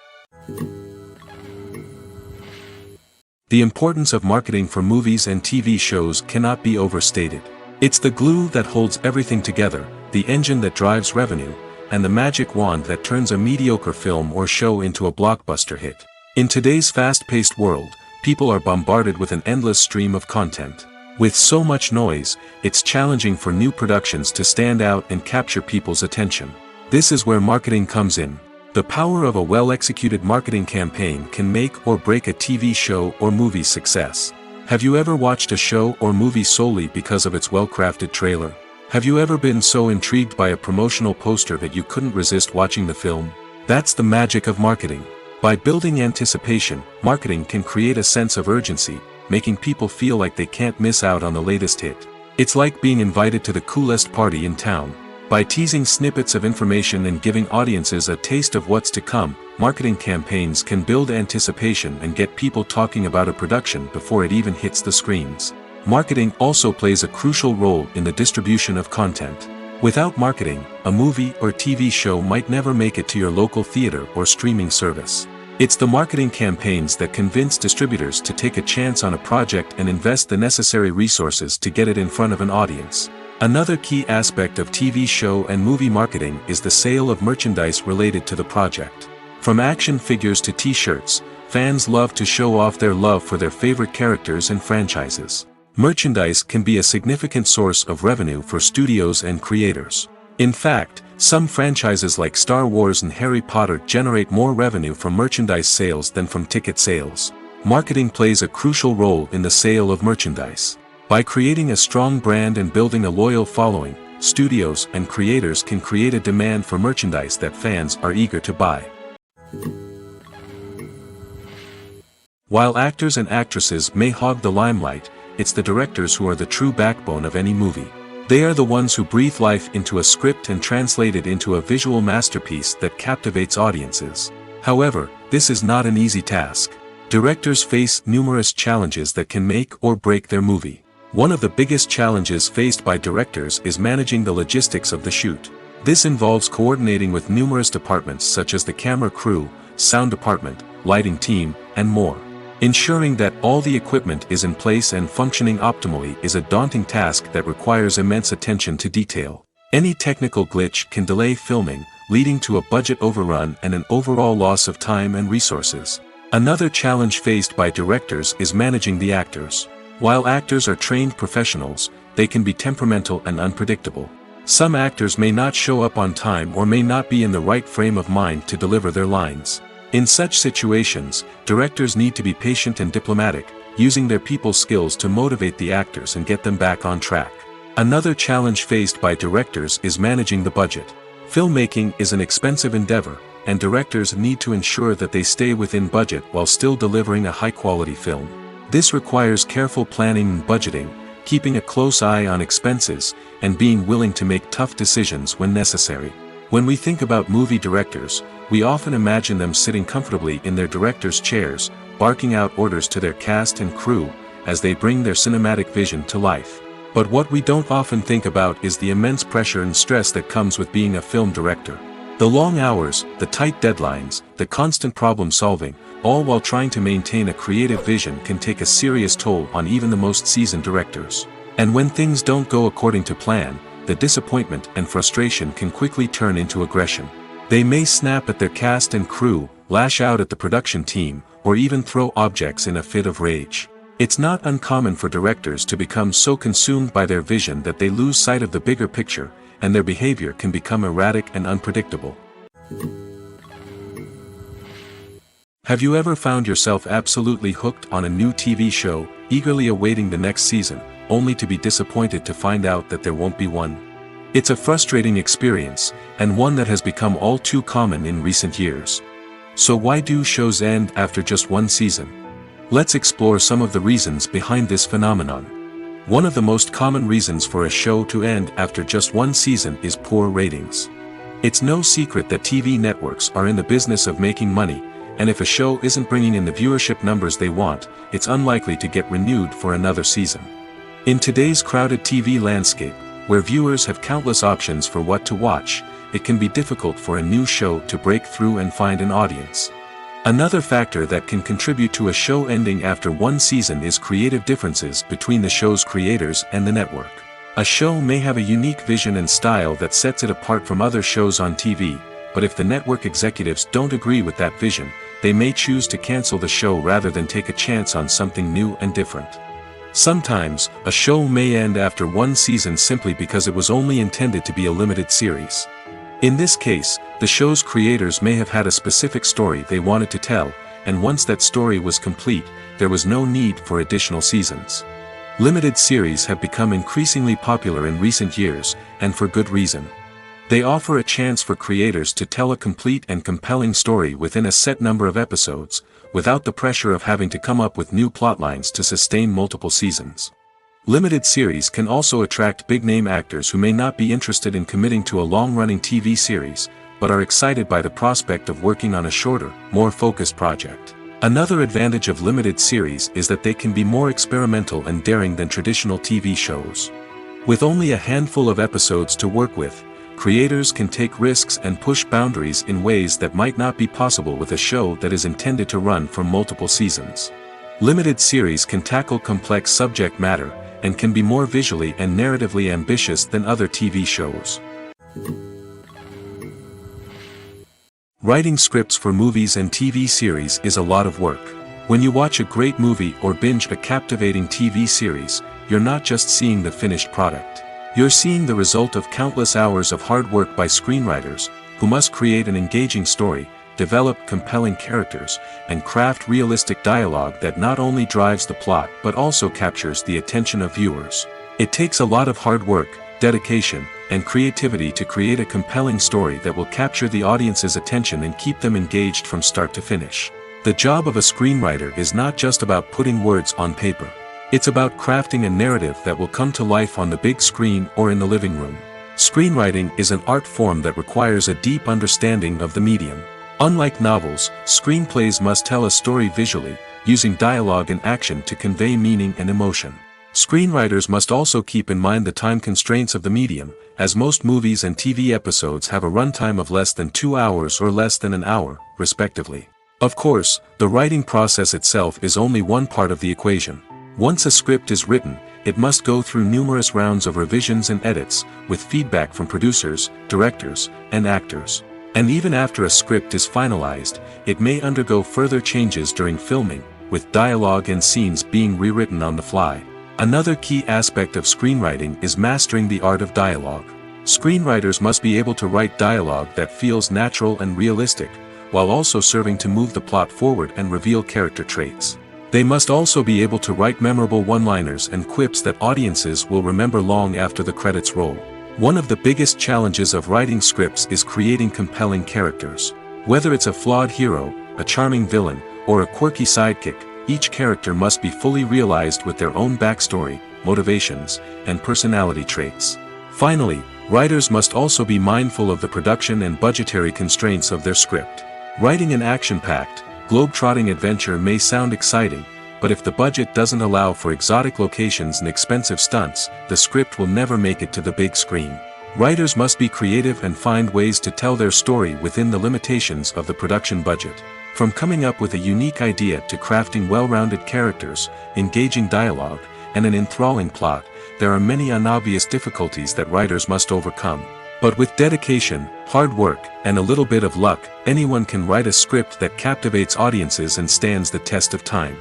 The importance of marketing for movies and TV shows cannot be overstated. It's the glue that holds everything together, the engine that drives revenue, and the magic wand that turns a mediocre film or show into a blockbuster hit. In today's fast-paced world, people are bombarded with an endless stream of content. With so much noise, it's challenging for new productions to stand out and capture people's attention. This is where marketing comes in. The power of a well-executed marketing campaign can make or break a TV show or movie's success. Have you ever watched a show or movie solely because of its well-crafted trailer? Have you ever been so intrigued by a promotional poster that you couldn't resist watching the film? That's the magic of marketing. By building anticipation, marketing can create a sense of urgency, making people feel like they can't miss out on the latest hit. It's like being invited to the coolest party in town. By teasing snippets of information and giving audiences a taste of what's to come, marketing campaigns can build anticipation and get people talking about a production before it even hits the screens. Marketing also plays a crucial role in the distribution of content. Without marketing, a movie or TV show might never make it to your local theater or streaming service. It's the marketing campaigns that convince distributors to take a chance on a project and invest the necessary resources to get it in front of an audience. Another key aspect of TV show and movie marketing is the sale of merchandise related to the project. From action figures to t-shirts, fans love to show off their love for their favorite characters and franchises. Merchandise can be a significant source of revenue for studios and creators. In fact, some franchises like Star Wars and Harry Potter generate more revenue from merchandise sales than from ticket sales. Marketing plays a crucial role in the sale of merchandise. By creating a strong brand and building a loyal following, studios and creators can create a demand for merchandise that fans are eager to buy. While actors and actresses may hog the limelight, it's the directors who are the true backbone of any movie. They are the ones who breathe life into a script and translate it into a visual masterpiece that captivates audiences. However, this is not an easy task. Directors face numerous challenges that can make or break their movie. One of the biggest challenges faced by directors is managing the logistics of the shoot. This involves coordinating with numerous departments such as the camera crew, sound department, lighting team, and more. Ensuring that all the equipment is in place and functioning optimally is a daunting task that requires immense attention to detail. Any technical glitch can delay filming, leading to a budget overrun and an overall loss of time and resources. Another challenge faced by directors is managing the actors. While actors are trained professionals, they can be temperamental and unpredictable. Some actors may not show up on time or may not be in the right frame of mind to deliver their lines. In such situations, directors need to be patient and diplomatic, using their people skills to motivate the actors and get them back on track. Another challenge faced by directors is managing the budget. Filmmaking is an expensive endeavor, and directors need to ensure that they stay within budget while still delivering a high-quality film. This requires careful planning and budgeting, keeping a close eye on expenses, and being willing to make tough decisions when necessary. When we think about movie directors, we often imagine them sitting comfortably in their director's chairs, barking out orders to their cast and crew, as they bring their cinematic vision to life. But what we don't often think about is the immense pressure and stress that comes with being a film director. The long hours, the tight deadlines, the constant problem solving, all while trying to maintain a creative vision can take a serious toll on even the most seasoned directors. And when things don't go according to plan, the disappointment and frustration can quickly turn into aggression. They may snap at their cast and crew, lash out at the production team, or even throw objects in a fit of rage. It's not uncommon for directors to become so consumed by their vision that they lose sight of the bigger picture, and their behavior can become erratic and unpredictable. Have you ever found yourself absolutely hooked on a new TV show, eagerly awaiting the next season, only to be disappointed to find out that there won't be one? It's a frustrating experience, and one that has become all too common in recent years. So why do shows end after just one season? Let's explore some of the reasons behind this phenomenon. One of the most common reasons for a show to end after just one season is poor ratings. It's no secret that TV networks are in the business of making money, and if a show isn't bringing in the viewership numbers they want, it's unlikely to get renewed for another season. In today's crowded TV landscape, where viewers have countless options for what to watch, it can be difficult for a new show to break through and find an audience. Another factor that can contribute to a show ending after one season is creative differences between the show's creators and the network. A show may have a unique vision and style that sets it apart from other shows on TV, but if the network executives don't agree with that vision, they may choose to cancel the show rather than take a chance on something new and different. Sometimes, a show may end after one season simply because it was only intended to be a limited series. In this case, the show's creators may have had a specific story they wanted to tell, and once that story was complete, there was no need for additional seasons. Limited series have become increasingly popular in recent years, and for good reason. They offer a chance for creators to tell a complete and compelling story within a set number of episodes, without the pressure of having to come up with new plotlines to sustain multiple seasons. Limited series can also attract big-name actors who may not be interested in committing to a long-running TV series, but are excited by the prospect of working on a shorter, more focused project. Another advantage of limited series is that they can be more experimental and daring than traditional TV shows. With only a handful of episodes to work with, creators can take risks and push boundaries in ways that might not be possible with a show that is intended to run for multiple seasons. Limited series can tackle complex subject matter, and can be more visually and narratively ambitious than other TV shows. Writing scripts for movies and TV series is a lot of work. When you watch a great movie or binge a captivating TV series, you're not just seeing the finished product. You're seeing the result of countless hours of hard work by screenwriters, who must create an engaging story, develop compelling characters, and craft realistic dialogue that not only drives the plot but also captures the attention of viewers. It takes a lot of hard work, dedication, and creativity to create a compelling story that will capture the audience's attention and keep them engaged from start to finish. The job of a screenwriter is not just about putting words on paper. It's about crafting a narrative that will come to life on the big screen or in the living room. Screenwriting is an art form that requires a deep understanding of the medium. Unlike novels, screenplays must tell a story visually, using dialogue and action to convey meaning and emotion. Screenwriters must also keep in mind the time constraints of the medium, as most movies and TV episodes have a runtime of less than 2 hours or less than an hour, respectively. Of course, the writing process itself is only one part of the equation. Once a script is written, it must go through numerous rounds of revisions and edits, with feedback from producers, directors, and actors. And even after a script is finalized, it may undergo further changes during filming, with dialogue and scenes being rewritten on the fly. Another key aspect of screenwriting is mastering the art of dialogue. Screenwriters must be able to write dialogue that feels natural and realistic, while also serving to move the plot forward and reveal character traits. They must also be able to write memorable one-liners and quips that audiences will remember long after the credits roll. One of the biggest challenges of writing scripts is creating compelling characters. Whether it's a flawed hero, a charming villain, or a quirky sidekick, each character must be fully realized with their own backstory, motivations, and personality traits. Finally, writers must also be mindful of the production and budgetary constraints of their script. Writing an action-packed, globe-trotting adventure may sound exciting, but if the budget doesn't allow for exotic locations and expensive stunts, the script will never make it to the big screen. Writers must be creative and find ways to tell their story within the limitations of the production budget. From coming up with a unique idea to crafting well-rounded characters, engaging dialogue, and an enthralling plot, there are many unobvious difficulties that writers must overcome. But with dedication, hard work, and a little bit of luck, anyone can write a script that captivates audiences and stands the test of time.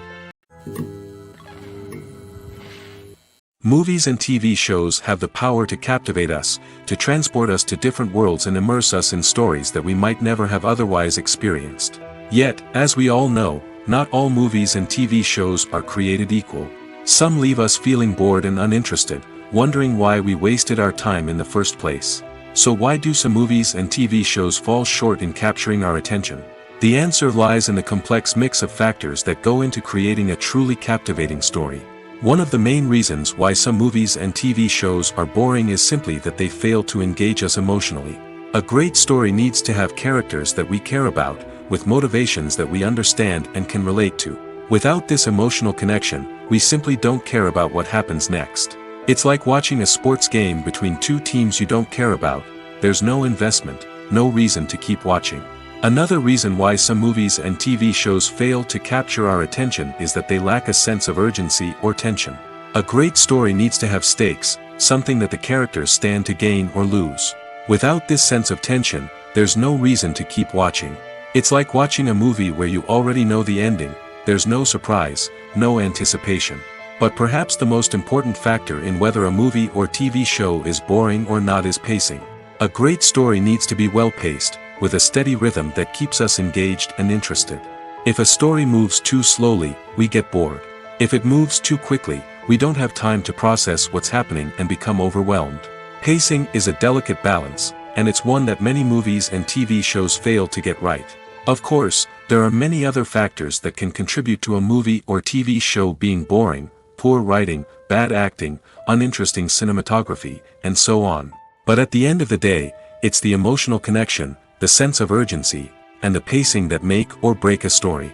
Movies and TV shows have the power to captivate us, to transport us to different worlds and immerse us in stories that we might never have otherwise experienced. Yet, as we all know, not all movies and TV shows are created equal. Some leave us feeling bored and uninterested, wondering why we wasted our time in the first place. So why do some movies and TV shows fall short in capturing our attention? The answer lies in the complex mix of factors that go into creating a truly captivating story. One of the main reasons why some movies and TV shows are boring is simply that they fail to engage us emotionally. A great story needs to have characters that we care about, with motivations that we understand and can relate to. Without this emotional connection, we simply don't care about what happens next. It's like watching a sports game between two teams you don't care about. There's no investment, no reason to keep watching. Another reason why some movies and TV shows fail to capture our attention is that they lack a sense of urgency or tension. A great story needs to have stakes, something that the characters stand to gain or lose. Without this sense of tension, there's no reason to keep watching. It's like watching a movie where you already know the ending. There's no surprise, no anticipation. But perhaps the most important factor in whether a movie or TV show is boring or not is pacing. A great story needs to be well-paced, with a steady rhythm that keeps us engaged and interested. If a story moves too slowly, we get bored. If it moves too quickly, we don't have time to process what's happening and become overwhelmed. Pacing is a delicate balance, and it's one that many movies and TV shows fail to get right. Of course, there are many other factors that can contribute to a movie or TV show being boring: poor writing, bad acting, uninteresting cinematography, and so on. But at the end of the day, it's the emotional connection, the sense of urgency, and the pacing that make or break a story.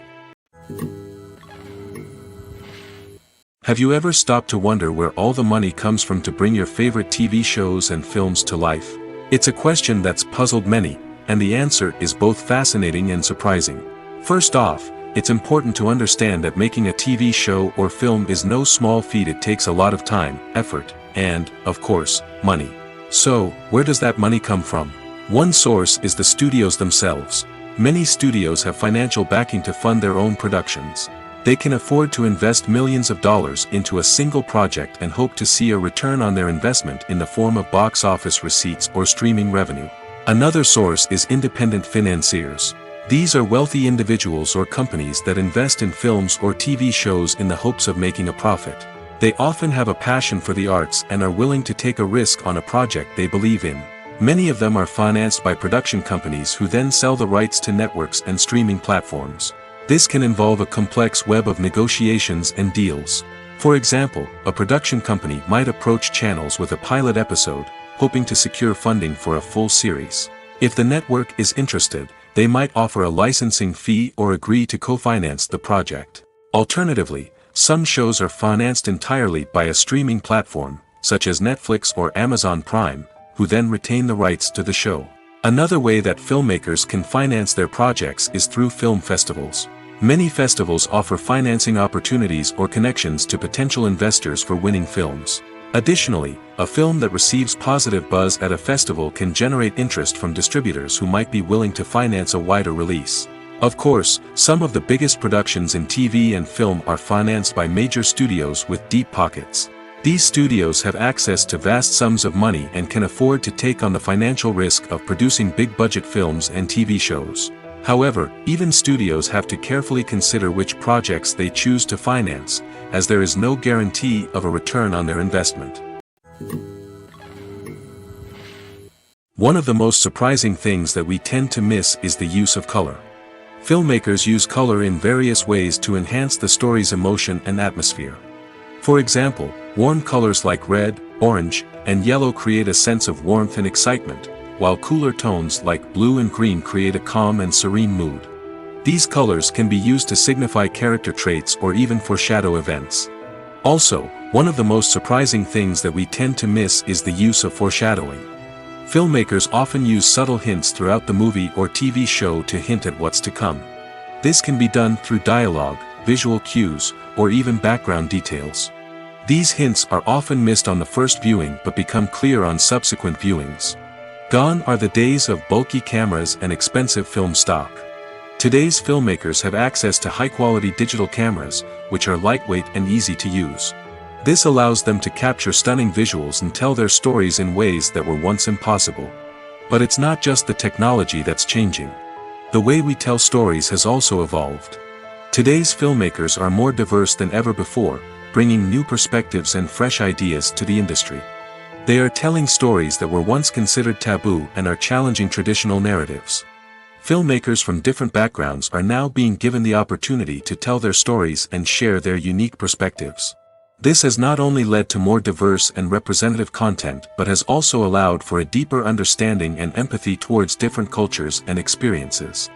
Have you ever stopped to wonder where all the money comes from to bring your favorite TV shows and films to life? It's a question that's puzzled many, and the answer is both fascinating and surprising. First off, it's important to understand that making a TV show or film is no small feat. It takes a lot of time, effort, and, of course, money. So, where does that money come from? One source is the studios themselves. Many studios have financial backing to fund their own productions. They can afford to invest millions of dollars into a single project and hope to see a return on their investment in the form of box office receipts or streaming revenue. Another source is independent financiers. These are wealthy individuals or companies that invest in films or TV shows in the hopes of making a profit. They often have a passion for the arts and are willing to take a risk on a project they believe in. Many of them are financed by production companies who then sell the rights to networks and streaming platforms. This can involve a complex web of negotiations and deals. For example, a production company might approach channels with a pilot episode, hoping to secure funding for a full series. If the network is interested, they might offer a licensing fee or agree to co-finance the project. Alternatively, some shows are financed entirely by a streaming platform, such as Netflix or Amazon Prime, who then retain the rights to the show. Another way that filmmakers can finance their projects is through film festivals. Many festivals offer financing opportunities or connections to potential investors for winning films. Additionally, a film that receives positive buzz at a festival can generate interest from distributors who might be willing to finance a wider release. Of course, some of the biggest productions in TV and film are financed by major studios with deep pockets. These studios have access to vast sums of money and can afford to take on the financial risk of producing big-budget films and TV shows. However, even studios have to carefully consider which projects they choose to finance, as there is no guarantee of a return on their investment. One of the most surprising things that we tend to miss is the use of color. Filmmakers use color in various ways to enhance the story's emotion and atmosphere. For example, warm colors like red, orange, and yellow create a sense of warmth and excitement, while cooler tones like blue and green create a calm and serene mood. These colors can be used to signify character traits or even foreshadow events. Also, one of the most surprising things that we tend to miss is the use of foreshadowing. Filmmakers often use subtle hints throughout the movie or TV show to hint at what's to come. This can be done through dialogue, visual cues, or even background details. These hints are often missed on the first viewing but become clear on subsequent viewings. Gone are the days of bulky cameras and expensive film stock. Today's filmmakers have access to high-quality digital cameras, which are lightweight and easy to use. This allows them to capture stunning visuals and tell their stories in ways that were once impossible. But it's not just the technology that's changing. The way we tell stories has also evolved. Today's filmmakers are more diverse than ever before, bringing new perspectives and fresh ideas to the industry. They are telling stories that were once considered taboo and are challenging traditional narratives. Filmmakers from different backgrounds are now being given the opportunity to tell their stories and share their unique perspectives. This has not only led to more diverse and representative content but has also allowed for a deeper understanding and empathy towards different cultures and experiences.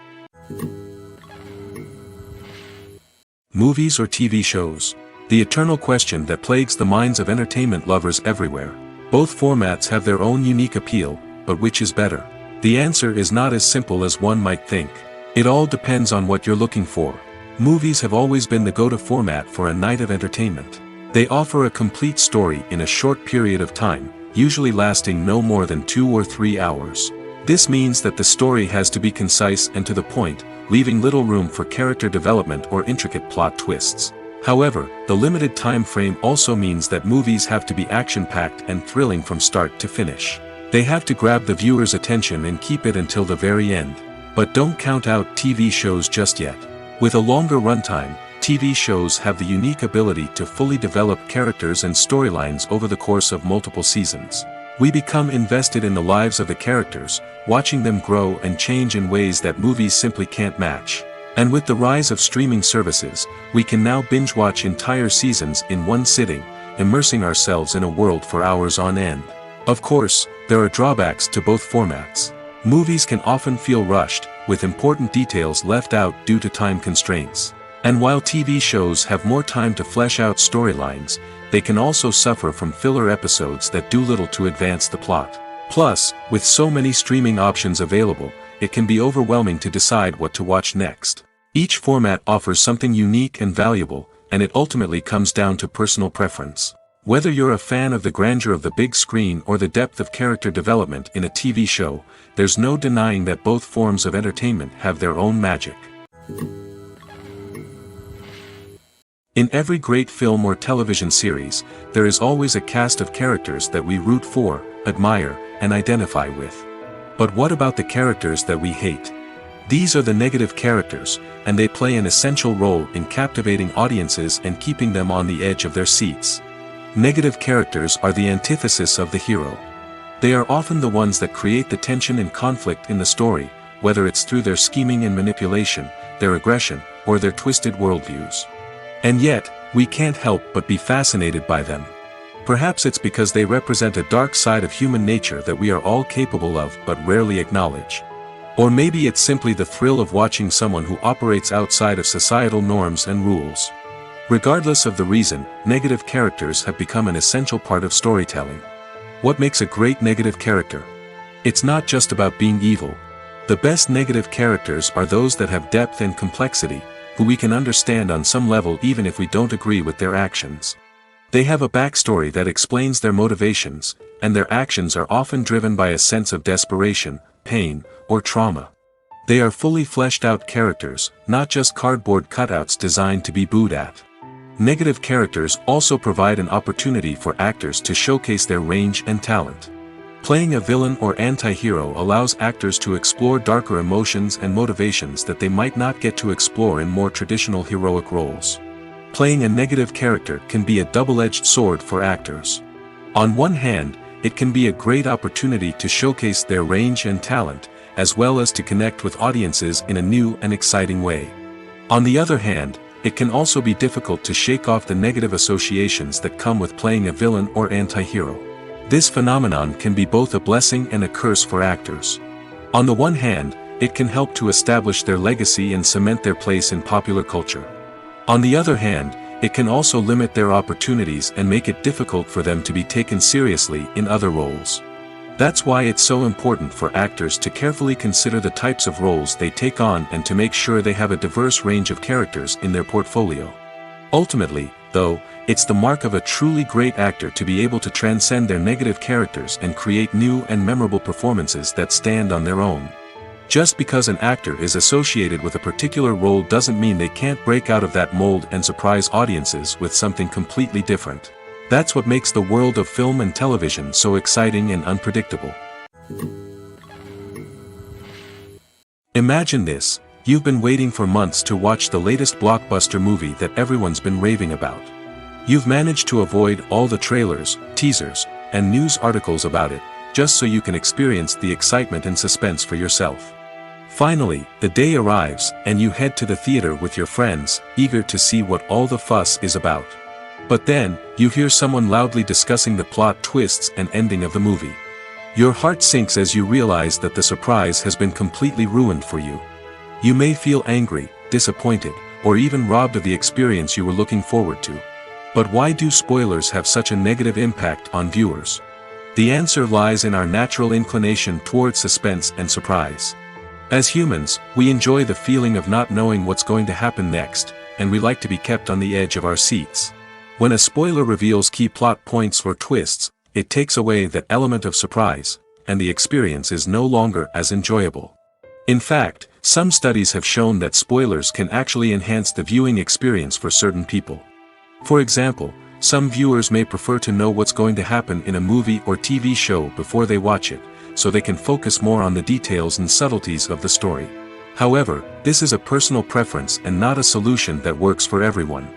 Movies or TV shows? The eternal question that plagues the minds of entertainment lovers everywhere. Both formats have their own unique appeal, but which is better? The answer is not as simple as one might think. It all depends on what you're looking for. Movies have always been the go-to format for a night of entertainment. They offer a complete story in a short period of time, usually lasting no more than 2 or 3 hours. This means that the story has to be concise and to the point, leaving little room for character development or intricate plot twists. However, the limited time frame also means that movies have to be action-packed and thrilling from start to finish. They have to grab the viewer's attention and keep it until the very end. But don't count out TV shows just yet. With a longer runtime, TV shows have the unique ability to fully develop characters and storylines over the course of multiple seasons. We become invested in the lives of the characters, watching them grow and change in ways that movies simply can't match. And with the rise of streaming services, we can now binge-watch entire seasons in one sitting, immersing ourselves in a world for hours on end. Of course, there are drawbacks to both formats. Movies can often feel rushed, with important details left out due to time constraints. And while TV shows have more time to flesh out storylines, they can also suffer from filler episodes that do little to advance the plot. Plus, with so many streaming options available, it can be overwhelming to decide what to watch next. Each format offers something unique and valuable, and it ultimately comes down to personal preference. Whether you're a fan of the grandeur of the big screen or the depth of character development in a TV show, there's no denying that both forms of entertainment have their own magic. In every great film or television series, there is always a cast of characters that we root for, admire, and identify with. But what about the characters that we hate? These are the negative characters, and they play an essential role in captivating audiences and keeping them on the edge of their seats. Negative characters are the antithesis of the hero. They are often the ones that create the tension and conflict in the story, whether it's through their scheming and manipulation, their aggression, or their twisted worldviews. And yet, we can't help but be fascinated by them. Perhaps it's because they represent a dark side of human nature that we are all capable of but rarely acknowledge. Or maybe it's simply the thrill of watching someone who operates outside of societal norms and rules. Regardless of the reason, negative characters have become an essential part of storytelling. What makes a great negative character? It's not just about being evil. The best negative characters are those that have depth and complexity, who we can understand on some level even if we don't agree with their actions. They have a backstory that explains their motivations, and their actions are often driven by a sense of desperation, pain, or trauma. They are fully fleshed out characters, not just cardboard cutouts designed to be booed at. Negative characters also provide an opportunity for actors to showcase their range and talent. Playing a villain or anti-hero allows actors to explore darker emotions and motivations that they might not get to explore in more traditional heroic roles. Playing a negative character can be a double-edged sword for actors. On one hand, it can be a great opportunity to showcase their range and talent, as well as to connect with audiences in a new and exciting way. On the other hand, it can also be difficult to shake off the negative associations that come with playing a villain or anti-hero. This phenomenon can be both a blessing and a curse for actors. On the one hand, it can help to establish their legacy and cement their place in popular culture. On the other hand, it can also limit their opportunities and make it difficult for them to be taken seriously in other roles. That's why it's so important for actors to carefully consider the types of roles they take on and to make sure they have a diverse range of characters in their portfolio. Ultimately, though, it's the mark of a truly great actor to be able to transcend their negative characters and create new and memorable performances that stand on their own. Just because an actor is associated with a particular role doesn't mean they can't break out of that mold and surprise audiences with something completely different. That's what makes the world of film and television so exciting and unpredictable. Imagine this: you've been waiting for months to watch the latest blockbuster movie that everyone's been raving about. You've managed to avoid all the trailers, teasers, and news articles about it, just so you can experience the excitement and suspense for yourself. Finally, the day arrives, and you head to the theater with your friends, eager to see what all the fuss is about. But then, you hear someone loudly discussing the plot twists and ending of the movie. Your heart sinks as you realize that the surprise has been completely ruined for you. You may feel angry, disappointed, or even robbed of the experience you were looking forward to. But why do spoilers have such a negative impact on viewers? The answer lies in our natural inclination towards suspense and surprise. As humans, we enjoy the feeling of not knowing what's going to happen next, and we like to be kept on the edge of our seats. When a spoiler reveals key plot points or twists, it takes away that element of surprise, and the experience is no longer as enjoyable. In fact, some studies have shown that spoilers can actually enhance the viewing experience for certain people. For example, some viewers may prefer to know what's going to happen in a movie or TV show before they watch it, so they can focus more on the details and subtleties of the story. However, this is a personal preference and not a solution that works for everyone.